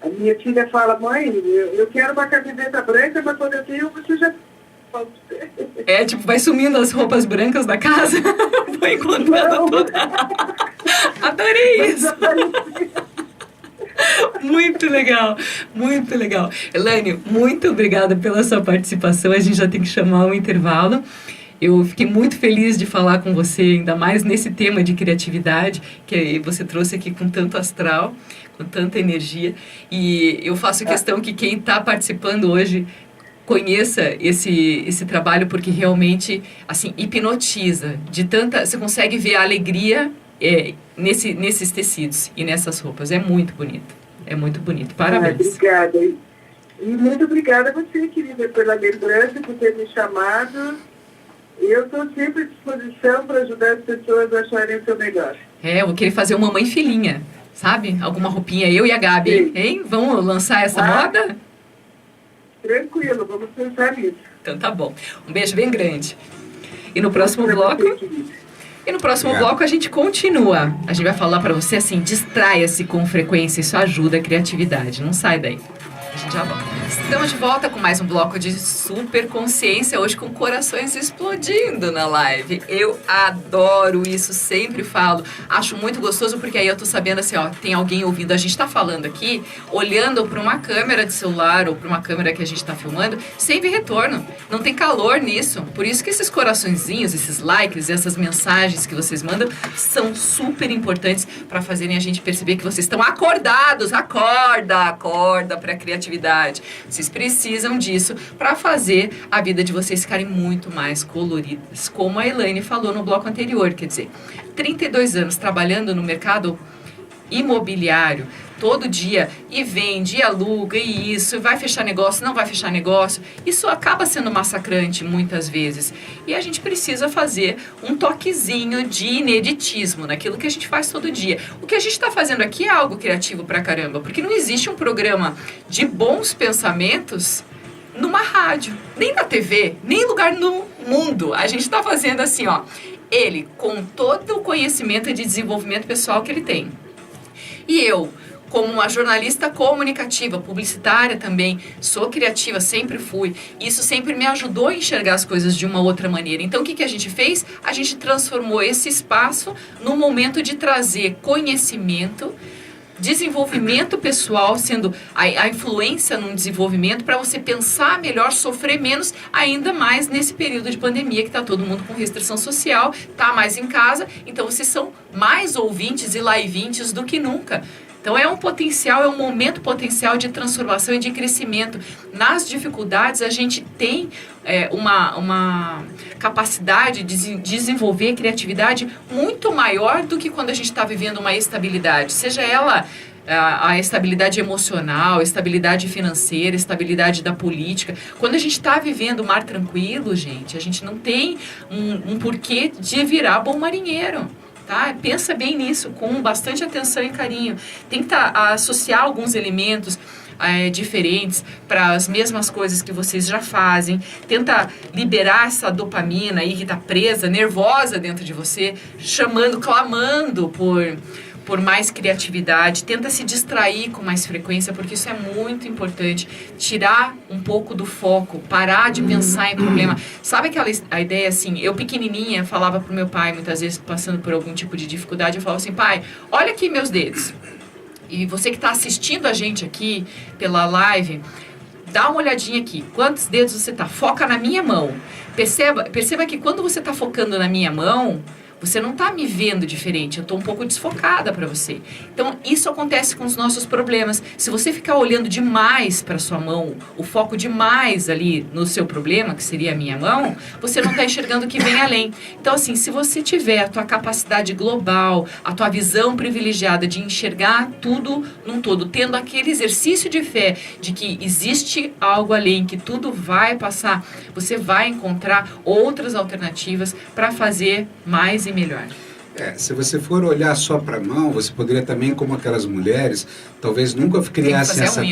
A minha filha fala, mãe, eu quero uma camiseta branca, mas quando eu tenho, você já... Tipo, vai sumindo as roupas brancas da casa, vou encontrando toda. Adorei isso. Muito legal, muito legal. Elaine, muito obrigada pela sua participação. A gente já tem que chamar um intervalo. Eu fiquei muito feliz de falar com você, ainda mais nesse tema de criatividade, que você trouxe aqui com tanto astral, com tanta energia. E eu faço questão que quem está participando hoje conheça esse trabalho, porque realmente, assim, hipnotiza. Você consegue ver a alegria nesses tecidos e nessas roupas. É muito bonito. É muito bonito. Parabéns. Obrigada. E muito obrigada a você, querida, pela lembrança, por ter me chamado. Eu estou sempre à disposição para ajudar as pessoas a acharem o seu melhor. Eu vou querer fazer uma mãe filhinha, sabe? Alguma roupinha, eu e a Gabi, hein? Vamos lançar essa moda? Tranquilo, vamos pensar nisso. Então tá bom. Um beijo bem grande. E no próximo bloco... E no próximo bloco a gente continua. A gente vai falar pra você assim, distraia-se com frequência, isso ajuda a criatividade. Não sai daí. A gente já volta. Estamos de volta com mais um bloco de super consciência, hoje com corações explodindo na live. Eu adoro isso, sempre falo. Acho muito gostoso porque aí eu tô sabendo assim, ó, tem alguém ouvindo. A gente tá falando aqui, olhando para uma câmera de celular ou para uma câmera que a gente tá filmando, sem ver retorno. Não tem calor nisso. Por isso que esses coraçõezinhos, esses likes, essas mensagens que vocês mandam são super importantes para fazerem a gente perceber que vocês estão acordados. Acorda para a criatividade. Vocês precisam disso para fazer a vida de vocês ficarem muito mais coloridas. Como a Elaine falou no bloco anterior, quer dizer, 32 anos trabalhando no mercado imobiliário, todo dia, e vende, e aluga, e isso, vai fechar negócio, não vai fechar negócio. Isso acaba sendo massacrante muitas vezes. E a gente precisa fazer um toquezinho de ineditismo naquilo que a gente faz todo dia. O que a gente está fazendo aqui é algo criativo pra caramba, porque não existe um programa de bons pensamentos numa rádio, nem na TV, nem em lugar no mundo. A gente está fazendo assim, ó, ele com todo o conhecimento de desenvolvimento pessoal que ele tem. E eu, como uma jornalista comunicativa, publicitária também, sou criativa, sempre fui. Isso sempre me ajudou a enxergar as coisas de uma outra maneira. Então, o que a gente fez? A gente transformou esse espaço no momento de trazer conhecimento, desenvolvimento pessoal, sendo a influência num desenvolvimento para você pensar melhor, sofrer menos, ainda mais nesse período de pandemia que está todo mundo com restrição social, está mais em casa, então vocês são mais ouvintes e livintes do que nunca. Então é um potencial, é um momento potencial de transformação e de crescimento. Nas dificuldades a gente tem uma capacidade de desenvolver criatividade muito maior do que quando a gente está vivendo uma estabilidade, seja ela a estabilidade emocional, estabilidade financeira, estabilidade da política. Quando a gente está vivendo o mar tranquilo, gente, a gente não tem um porquê de virar bom marinheiro. Tá? Pensa bem nisso, com bastante atenção e carinho. Tem que associar alguns elementos diferentes para as mesmas coisas que vocês já fazem. Tenta liberar essa dopamina aí que está presa, nervosa dentro de você, clamando por mais criatividade. Tenta se distrair com mais frequência, porque isso é muito importante. Tirar um pouco do foco, parar de pensar em problema. Sabe a ideia assim, eu pequenininha falava pro meu pai, muitas vezes passando por algum tipo de dificuldade, eu falava assim: pai, olha aqui meus dedos. E você que está assistindo a gente aqui pela live, dá uma olhadinha aqui. Quantos dedos você tá? Foca na minha mão. Perceba que quando você está focando na minha mão, você não está me vendo diferente, eu estou um pouco desfocada para você. Então, isso acontece com os nossos problemas. Se você ficar olhando demais para sua mão, o foco demais ali no seu problema, que seria a minha mão, você não está enxergando o que vem além. Então, assim, se você tiver a tua capacidade global, a tua visão privilegiada de enxergar tudo num todo, tendo aquele exercício de fé de que existe algo além, que tudo vai passar, você vai encontrar outras alternativas para fazer mais e melhor. Se você for olhar só para a mão, você poderia também, como aquelas mulheres, talvez nunca criassem essa...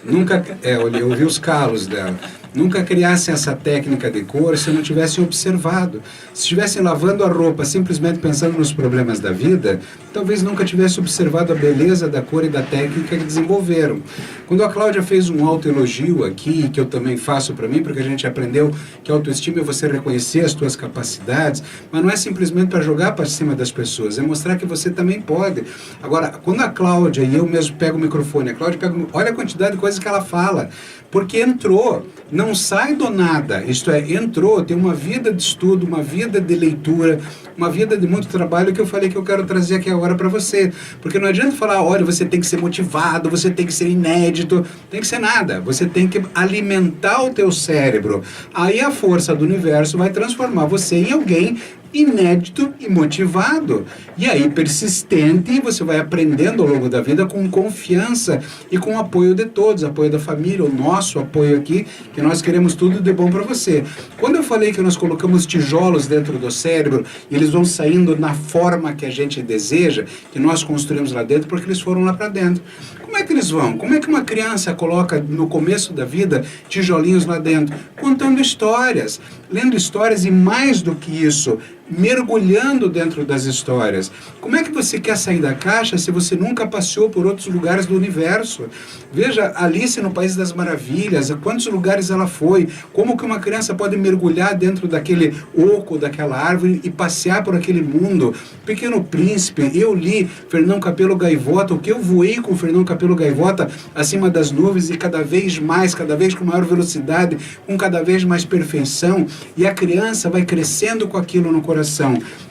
Nunca, eu vi os calos dela. Nunca criassem essa técnica de cor se não tivessem observado. Se estivessem lavando a roupa simplesmente pensando nos problemas da vida, talvez nunca tivessem observado a beleza da cor e da técnica que desenvolveram. Quando a Cláudia fez um autoelogio aqui, que eu também faço para mim, porque a gente aprendeu que autoestima é você reconhecer as suas capacidades, mas não é simplesmente para jogar para cima das pessoas, é mostrar que você também pode. Agora, quando a Cláudia e eu mesmo pego o microfone, a Cláudia pega, olha a quantidade de coisas que ela fala, porque entrou, não sai do nada, isto é, entrou, tem uma vida de estudo, uma vida de leitura, uma vida de muito trabalho que eu falei que eu quero trazer aqui agora para você, porque não adianta falar, olha, você tem que ser motivado, você tem que ser inédito, tem que ser nada, você tem que alimentar o teu cérebro, aí a força do universo vai transformar você em alguém inédito e motivado, e aí persistente, você vai aprendendo ao longo da vida com confiança e com o apoio de todos, apoio da família, o nosso apoio aqui, que nós queremos tudo de bom para você. Quando eu falei que nós colocamos tijolos dentro do cérebro e eles vão saindo na forma que a gente deseja, que nós construímos lá dentro, porque eles foram lá para dentro. Como é que eles vão? Como é que uma criança coloca no começo da vida tijolinhos lá dentro? Contando histórias, lendo histórias e mais do que isso, mergulhando dentro das histórias. Como é que você quer sair da caixa se você nunca passeou por outros lugares do universo? Veja, Alice no País das Maravilhas, a quantos lugares ela foi, como que uma criança pode mergulhar dentro daquele oco, daquela árvore e passear por aquele mundo. Pequeno Príncipe, eu li Fernão Capelo Gaivota, o que eu voei com Fernão Capelo Gaivota acima das nuvens e cada vez mais, cada vez com maior velocidade, com cada vez mais perfeição, e a criança vai crescendo com aquilo no coração.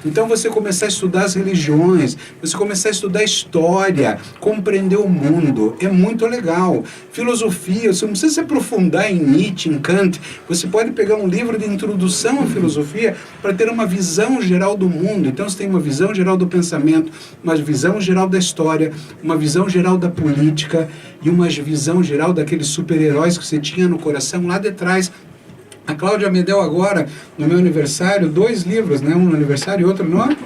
Então você começar a estudar as religiões, você começar a estudar história, compreender o mundo, é muito legal. Filosofia, você não precisa se aprofundar em Nietzsche, em Kant, você pode pegar um livro de introdução à filosofia para ter uma visão geral do mundo. Então você tem uma visão geral do pensamento, uma visão geral da história, uma visão geral da política e uma visão geral daqueles super-heróis que você tinha no coração lá de trás. A Cláudia me deu agora, no meu aniversário, 2 livros, né? Um no aniversário e outro no...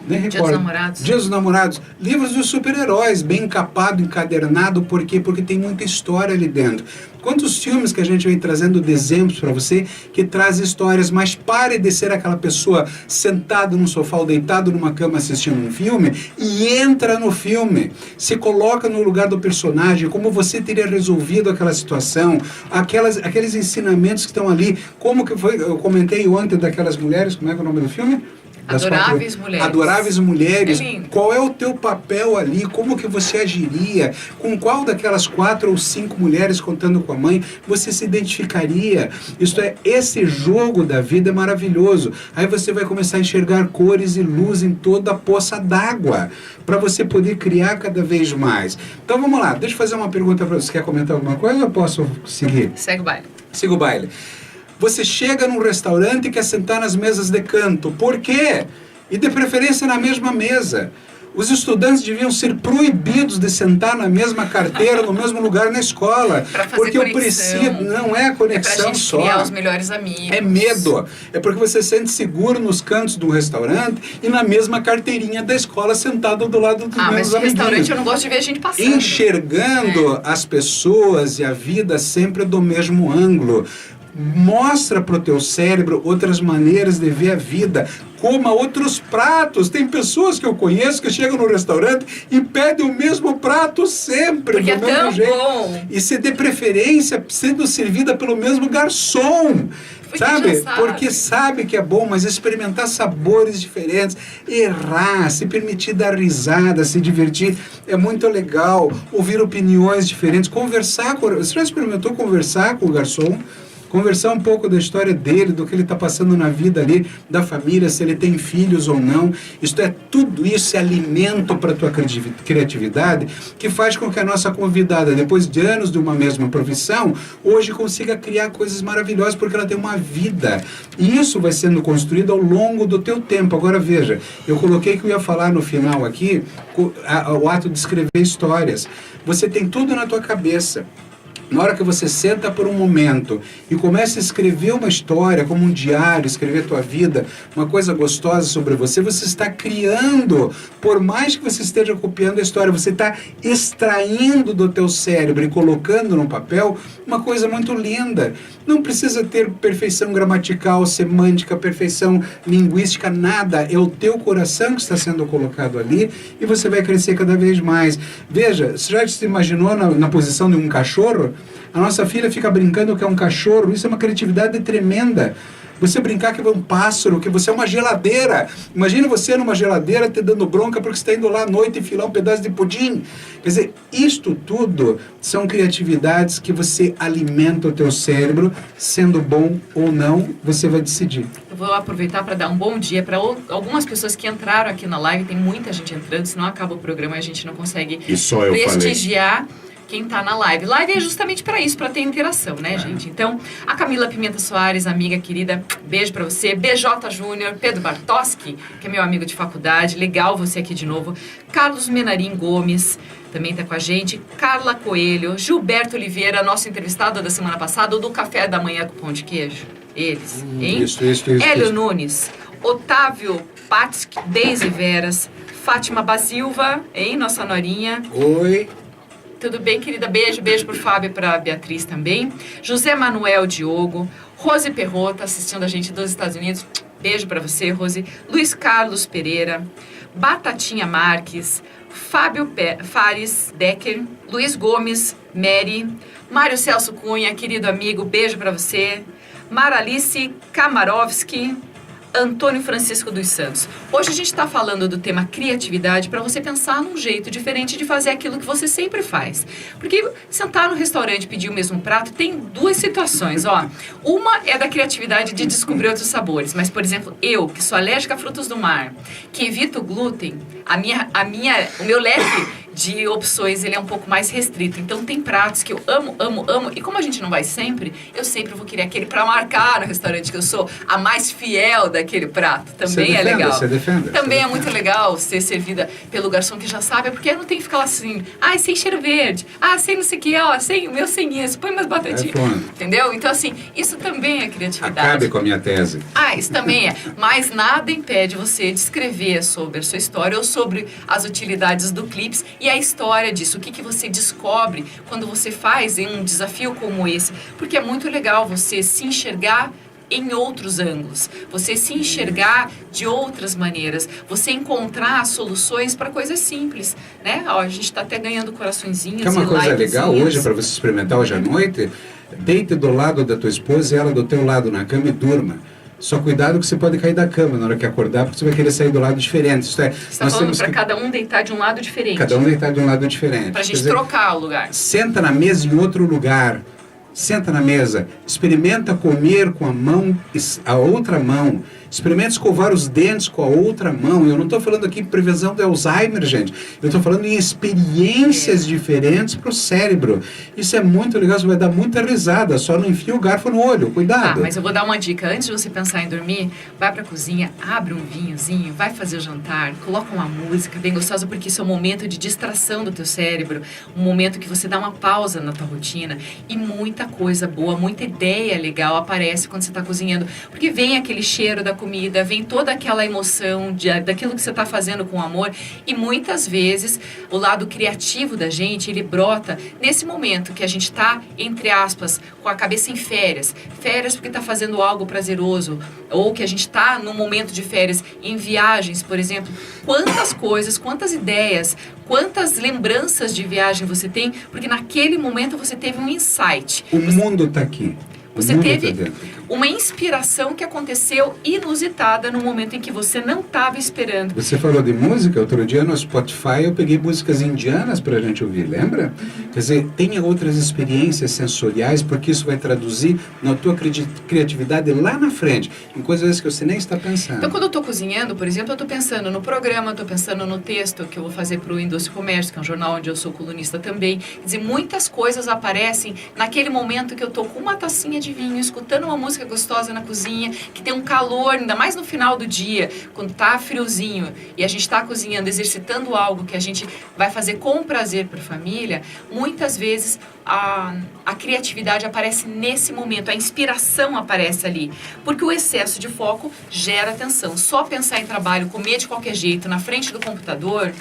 Nem recordo. Dia dos Namorados. Dia dos Namorados. Livros dos super-heróis, bem encapado, encadernado. Por quê? Porque tem muita história ali dentro. Quantos filmes que a gente vem trazendo de exemplos para você que traz histórias, mas pare de ser aquela pessoa sentada num sofá ou deitado numa cama assistindo um filme e entra no filme. Se coloca no lugar do personagem, como você teria resolvido aquela situação, aqueles ensinamentos que estão ali, como que foi, eu comentei ontem daquelas mulheres, como é que é o nome do filme? Adoráveis mulheres. Adoráveis mulheres. É lindo. Qual é o teu papel ali? Como que você agiria? Com qual daquelas 4 ou 5 mulheres, contando com a mãe, você se identificaria? Isto é, esse jogo da vida é maravilhoso. Aí você vai começar a enxergar cores e luz em toda a poça d'água, para você poder criar cada vez mais. Então vamos lá, deixa eu fazer uma pergunta para você. Quer comentar alguma coisa ou eu posso seguir? Segue o baile. Siga o baile. Você chega num restaurante e quer sentar nas mesas de canto. Por quê? E de preferência na mesma mesa. Os estudantes deviam ser proibidos de sentar na mesma carteira, no mesmo lugar na escola. Pra fazer porque conexão. eu preciso, não é conexão pra gente só. criar os melhores amigos. É medo. É porque você se sente seguro nos cantos do restaurante e na mesma carteirinha da escola sentado do lado dos mas meus no amiguinhos. restaurante eu não gosto de ver a gente passando. Enxergando as pessoas e a vida sempre do mesmo ângulo. Mostra para o teu cérebro outras maneiras de ver a vida. Coma outros pratos. Tem pessoas que eu conheço que chegam no restaurante e pedem o mesmo prato sempre. Porque do é mesmo tão jeito. bom. E se de preferência sendo servida pelo mesmo garçom. Porque Sabe? já sabe. Porque sabe que é bom, mas experimentar sabores diferentes, errar, se permitir dar risada, se divertir, é muito legal. Ouvir opiniões diferentes, conversar com... Você já experimentou conversar com o garçom? Conversar um pouco da história dele, do que ele está passando na vida ali, da família, se ele tem filhos ou não. Isto é, tudo isso é alimento para a tua criatividade, que faz com que a nossa convidada, depois de anos de uma mesma profissão, hoje consiga criar coisas maravilhosas, porque ela tem uma vida. E isso vai sendo construído ao longo do teu tempo. Agora veja, eu coloquei que eu ia falar no final aqui, o ato de escrever histórias. Você tem tudo na tua cabeça. Na hora que você senta por um momento e começa a escrever uma história, como um diário, escrever a tua vida, uma coisa gostosa sobre você, você está criando, por mais que você esteja copiando a história, você está extraindo do teu cérebro e colocando no papel uma coisa muito linda. Não precisa ter perfeição gramatical, semântica, perfeição linguística, nada. É o teu coração que está sendo colocado ali e você vai crescer cada vez mais. Veja, você já se imaginou na posição de um cachorro? A nossa filha fica brincando que é um cachorro. Isso é uma criatividade tremenda. Você brincar que é um pássaro, que você é uma geladeira. Imagina você numa geladeira te dando bronca porque você está indo lá à noite e filar um pedaço de pudim. Quer dizer, isto tudo são criatividades que você alimenta o teu cérebro, sendo bom ou não, você vai decidir. Eu vou aproveitar para dar um bom dia para algumas pessoas que entraram aqui na live. Tem muita gente entrando, senão acaba o programa e a gente não consegue E só eu prestigiar quem tá na live. Live é justamente para isso, para ter interação, né, gente? Então, a Camila Pimenta Soares, amiga querida, beijo para você. BJ Júnior, Pedro Bartoski, que é meu amigo de faculdade, legal você aqui de novo. Carlos Menarim Gomes, também tá com a gente. Carla Coelho, Gilberto Oliveira, nosso entrevistado da semana passada, do Café da Manhã com Pão de Queijo. Eles, hein? Isso. Hélio Nunes, Otávio Patsk, Deise Veras, Fátima Basilva, hein, nossa norinha. Oi. Tudo bem, querida? Beijo pro Fábio e pra Beatriz também. José Manuel Diogo, Rose Perrota, assistindo a gente dos Estados Unidos. Beijo pra você, Rose. Luiz Carlos Pereira, Batatinha Marques, Fábio Fares Decker, Luiz Gomes, Mary, Mário Celso Cunha, querido amigo, beijo pra você. Maralice Kamarovski, Antônio Francisco dos Santos. Hoje a gente está falando do tema criatividade para você pensar num jeito diferente de fazer aquilo que você sempre faz. Porque sentar no restaurante e pedir o mesmo prato tem duas situações, ó. Uma é da criatividade de descobrir outros sabores. Mas, por exemplo, eu, que sou alérgica a frutos do mar, que evito glúten, o meu leque de opções, ele é um pouco mais restrito. Então, tem pratos que eu amo. E como a gente não vai sempre, eu sempre vou querer aquele para marcar no restaurante que eu sou a mais fiel daquele prato. Também é legal. Você defende. Também é muito legal ser servida pelo garçom que já sabe, porque não tem que ficar assim, sem cheiro verde, sem não sei o que, sem isso, põe umas batatinhas. Entendeu? Então, assim, isso também é criatividade. Acabe com a minha tese. Isso também é. Mas nada impede você de escrever sobre a sua história ou sobre as utilidades do Clips e a história disso. O que você descobre quando você faz em um desafio como esse. Porque é muito legal você se enxergar em outros ângulos, você se enxergar de outras maneiras, você encontrar soluções para coisas simples, né? A gente está até ganhando coraçõezinhos. Que é uma coisa legal hoje para você experimentar hoje à noite. Deite do lado da tua esposa e ela do teu lado na cama e durma. Só cuidado que você pode cair da cama na hora que acordar, porque você vai querer sair do lado diferente. Isto é, Você está falando para cada um deitar de um lado diferente. Cada um deitar de um lado diferente. Para a gente trocar o lugar. Senta na mesa em outro lugar. Senta na mesa. Experimenta comer com a outra mão. Experimenta escovar os dentes com a outra mão. Eu não estou falando aqui em prevenção de Alzheimer, gente. Eu estou falando em experiências diferentes para o cérebro. Isso é muito legal, você vai dar muita risada. Só não enfia o garfo no olho, cuidado. Mas eu vou dar uma dica. Antes de você pensar em dormir, vai para a cozinha, abre um vinhozinho, vai fazer o jantar, coloca uma música bem gostosa, porque isso é um momento de distração do teu cérebro, um momento que você dá uma pausa na tua rotina e muita coisa boa, muita ideia legal aparece quando você está cozinhando. Porque vem aquele cheiro da comida, vem toda aquela emoção daquilo que você está fazendo com amor e muitas vezes o lado criativo da gente, ele brota nesse momento que a gente está, entre aspas, com a cabeça em férias porque está fazendo algo prazeroso ou que a gente está num momento de férias em viagens, por exemplo. Quantas coisas, quantas ideias, quantas lembranças de viagem você tem, porque naquele momento você teve um insight. O mundo está aqui. Você teve uma inspiração que aconteceu inusitada no momento em que você não estava esperando. Você falou de música, outro dia no Spotify eu peguei músicas indianas para a gente ouvir, lembra? Quer dizer, tenha outras experiências sensoriais, porque isso vai traduzir na tua criatividade lá na frente, em coisas que você nem está pensando. Então, quando eu estou cozinhando, por exemplo, eu estou pensando no programa, estou pensando no texto que eu vou fazer para o Indústria e Comércio, que é um jornal onde eu sou colunista também. Quer dizer, muitas coisas aparecem naquele momento que eu estou com uma tacinha de vinho, escutando uma música gostosa na cozinha, que tem um calor, ainda mais no final do dia, quando tá friozinho e a gente está cozinhando, exercitando algo que a gente vai fazer com prazer para a família, muitas vezes a criatividade aparece nesse momento, a inspiração aparece ali, porque o excesso de foco gera tensão. Só pensar em trabalho, comer de qualquer jeito, na frente do computador,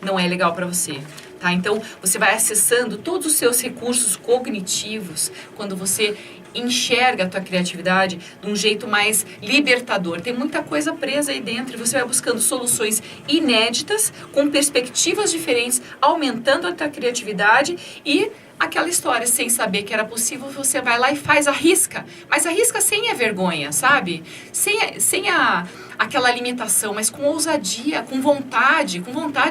não é legal para você. Tá? Então, você vai acessando todos os seus recursos cognitivos quando você enxerga a tua criatividade de um jeito mais libertador. Tem muita coisa presa aí dentro e você vai buscando soluções inéditas, com perspectivas diferentes, aumentando a tua criatividade e aquela história, sem saber que era possível, você vai lá e faz, arrisca. Mas arrisca sem a vergonha, sabe? Sem aquela limitação, mas com ousadia, com vontade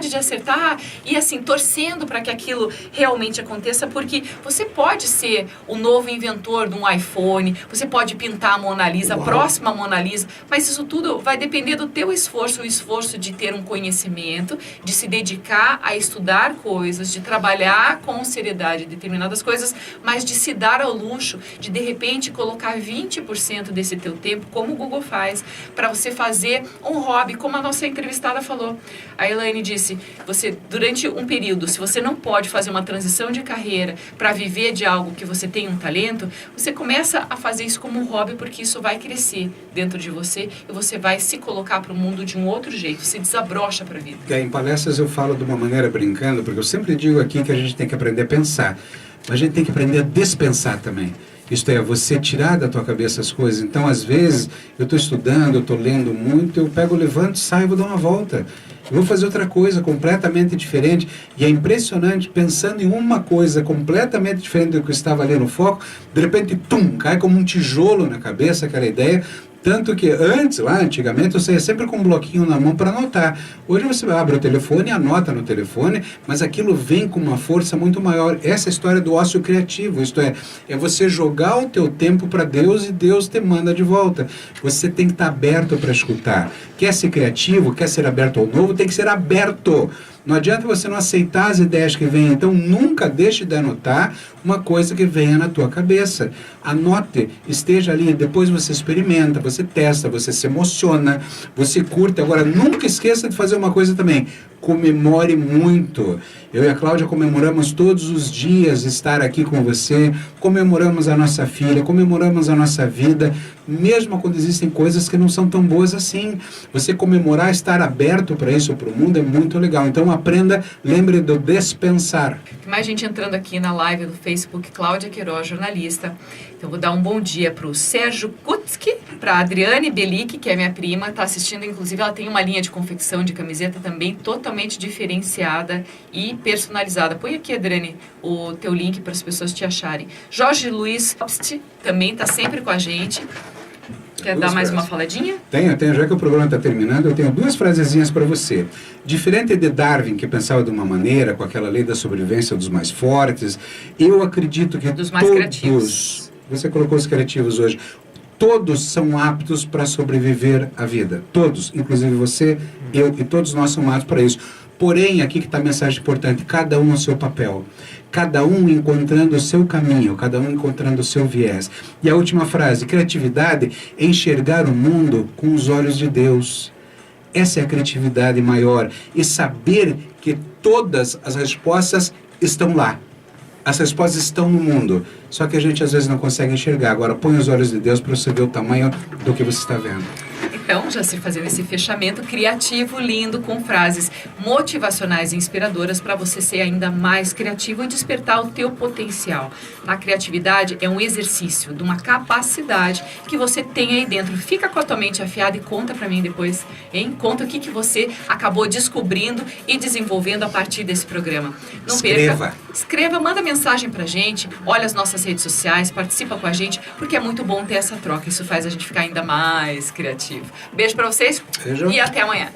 de acertar e assim, torcendo para que aquilo realmente aconteça, porque você pode ser o novo inventor de um iPhone, você pode pintar a Mona Lisa, a próxima Mona Lisa, mas isso tudo vai depender do teu esforço, o esforço de ter um conhecimento, de se dedicar a estudar coisas, de trabalhar com seriedade determinadas coisas, mas de se dar ao luxo de repente colocar 20% desse teu tempo, como o Google faz, para você fazer um hobby, como a nossa entrevistada falou. A Elaine disse, você durante um período, se você não pode fazer uma transição de carreira para viver de algo que você tem um talento, você começa a fazer isso como um hobby, porque isso vai crescer dentro de você e você vai se colocar para o mundo de um outro jeito, se desabrocha para a vida. Em palestras eu falo de uma maneira brincando, porque eu sempre digo aqui que a gente tem que aprender a pensar, mas a gente tem que aprender a dispensar também. Isto é, você tirar da tua cabeça as coisas. Então, às vezes, eu estou estudando, eu estou lendo muito, eu pego, levanto, saio, vou dar uma volta. Eu vou fazer outra coisa completamente diferente. E é impressionante, pensando em uma coisa completamente diferente do que eu estava ali no foco, de repente, cai como um tijolo na cabeça aquela ideia. Tanto que antigamente, eu saía sempre com um bloquinho na mão para anotar. Hoje você abre o telefone, anota no telefone, mas aquilo vem com uma força muito maior. Essa é a história do ócio criativo, isto é você jogar o teu tempo para Deus e Deus te manda de volta. Você tem que estar aberto para escutar. Quer ser criativo, quer ser aberto ao novo, tem que ser aberto. Não adianta você não aceitar as ideias que vêm, então nunca deixe de anotar uma coisa que venha na tua cabeça. Anote, esteja ali, depois você experimenta, você testa, você se emociona, você curte. Agora, nunca esqueça de fazer uma coisa também, comemore muito. Eu e a Cláudia comemoramos todos os dias estar aqui com você, comemoramos a nossa filha, comemoramos a nossa vida, mesmo quando existem coisas que não são tão boas assim. Você comemorar, estar aberto para isso, para o mundo, é muito legal. Então aprenda, lembre do dispensar. Tem mais gente entrando aqui na live do Facebook, Cláudia Queiroz, jornalista. Então vou dar um bom dia para o Sérgio Kutski, para a Adriane Belic, que é minha prima, está assistindo, inclusive ela tem uma linha de confecção de camiseta também totalmente diferenciada e personalizada. Põe aqui, Adriane, o teu link para as pessoas te acharem. Jorge Luiz Obst também está sempre com a gente. Quer Duas dar mais uma frases. faladinha? Tenho, já que o programa está terminando, eu tenho duas frasezinhas para você. Diferente de Darwin, que pensava de uma maneira, com aquela lei da sobrevivência dos mais fortes, eu acredito que Dos mais criativos. Você colocou os criativos hoje. Todos são aptos para sobreviver à vida. Todos, inclusive você, eu e todos nós somos aptos para isso. Porém, aqui que está a mensagem importante, cada um no seu papel. Cada um encontrando o seu caminho, cada um encontrando o seu viés. E a última frase, criatividade é enxergar o mundo com os olhos de Deus. Essa é a criatividade maior. E saber que todas as respostas estão lá. As respostas estão no mundo, só que a gente às vezes não consegue enxergar. Agora, põe os olhos de Deus para você ver o tamanho do que você está vendo. Então, já se fazendo esse fechamento criativo, lindo, com frases motivacionais e inspiradoras para você ser ainda mais criativo e despertar o teu potencial. A criatividade é um exercício de uma capacidade que você tem aí dentro. Fica com a tua mente afiada e conta para mim depois, hein? Conta o que você acabou descobrindo e desenvolvendo a partir desse programa. Não Escreva. perca. Escreva, manda mensagem pra gente, olha as nossas redes sociais, participa com a gente, porque é muito bom ter essa troca. Isso faz a gente ficar ainda mais criativo. Beijo pra vocês. Beijo. E até amanhã.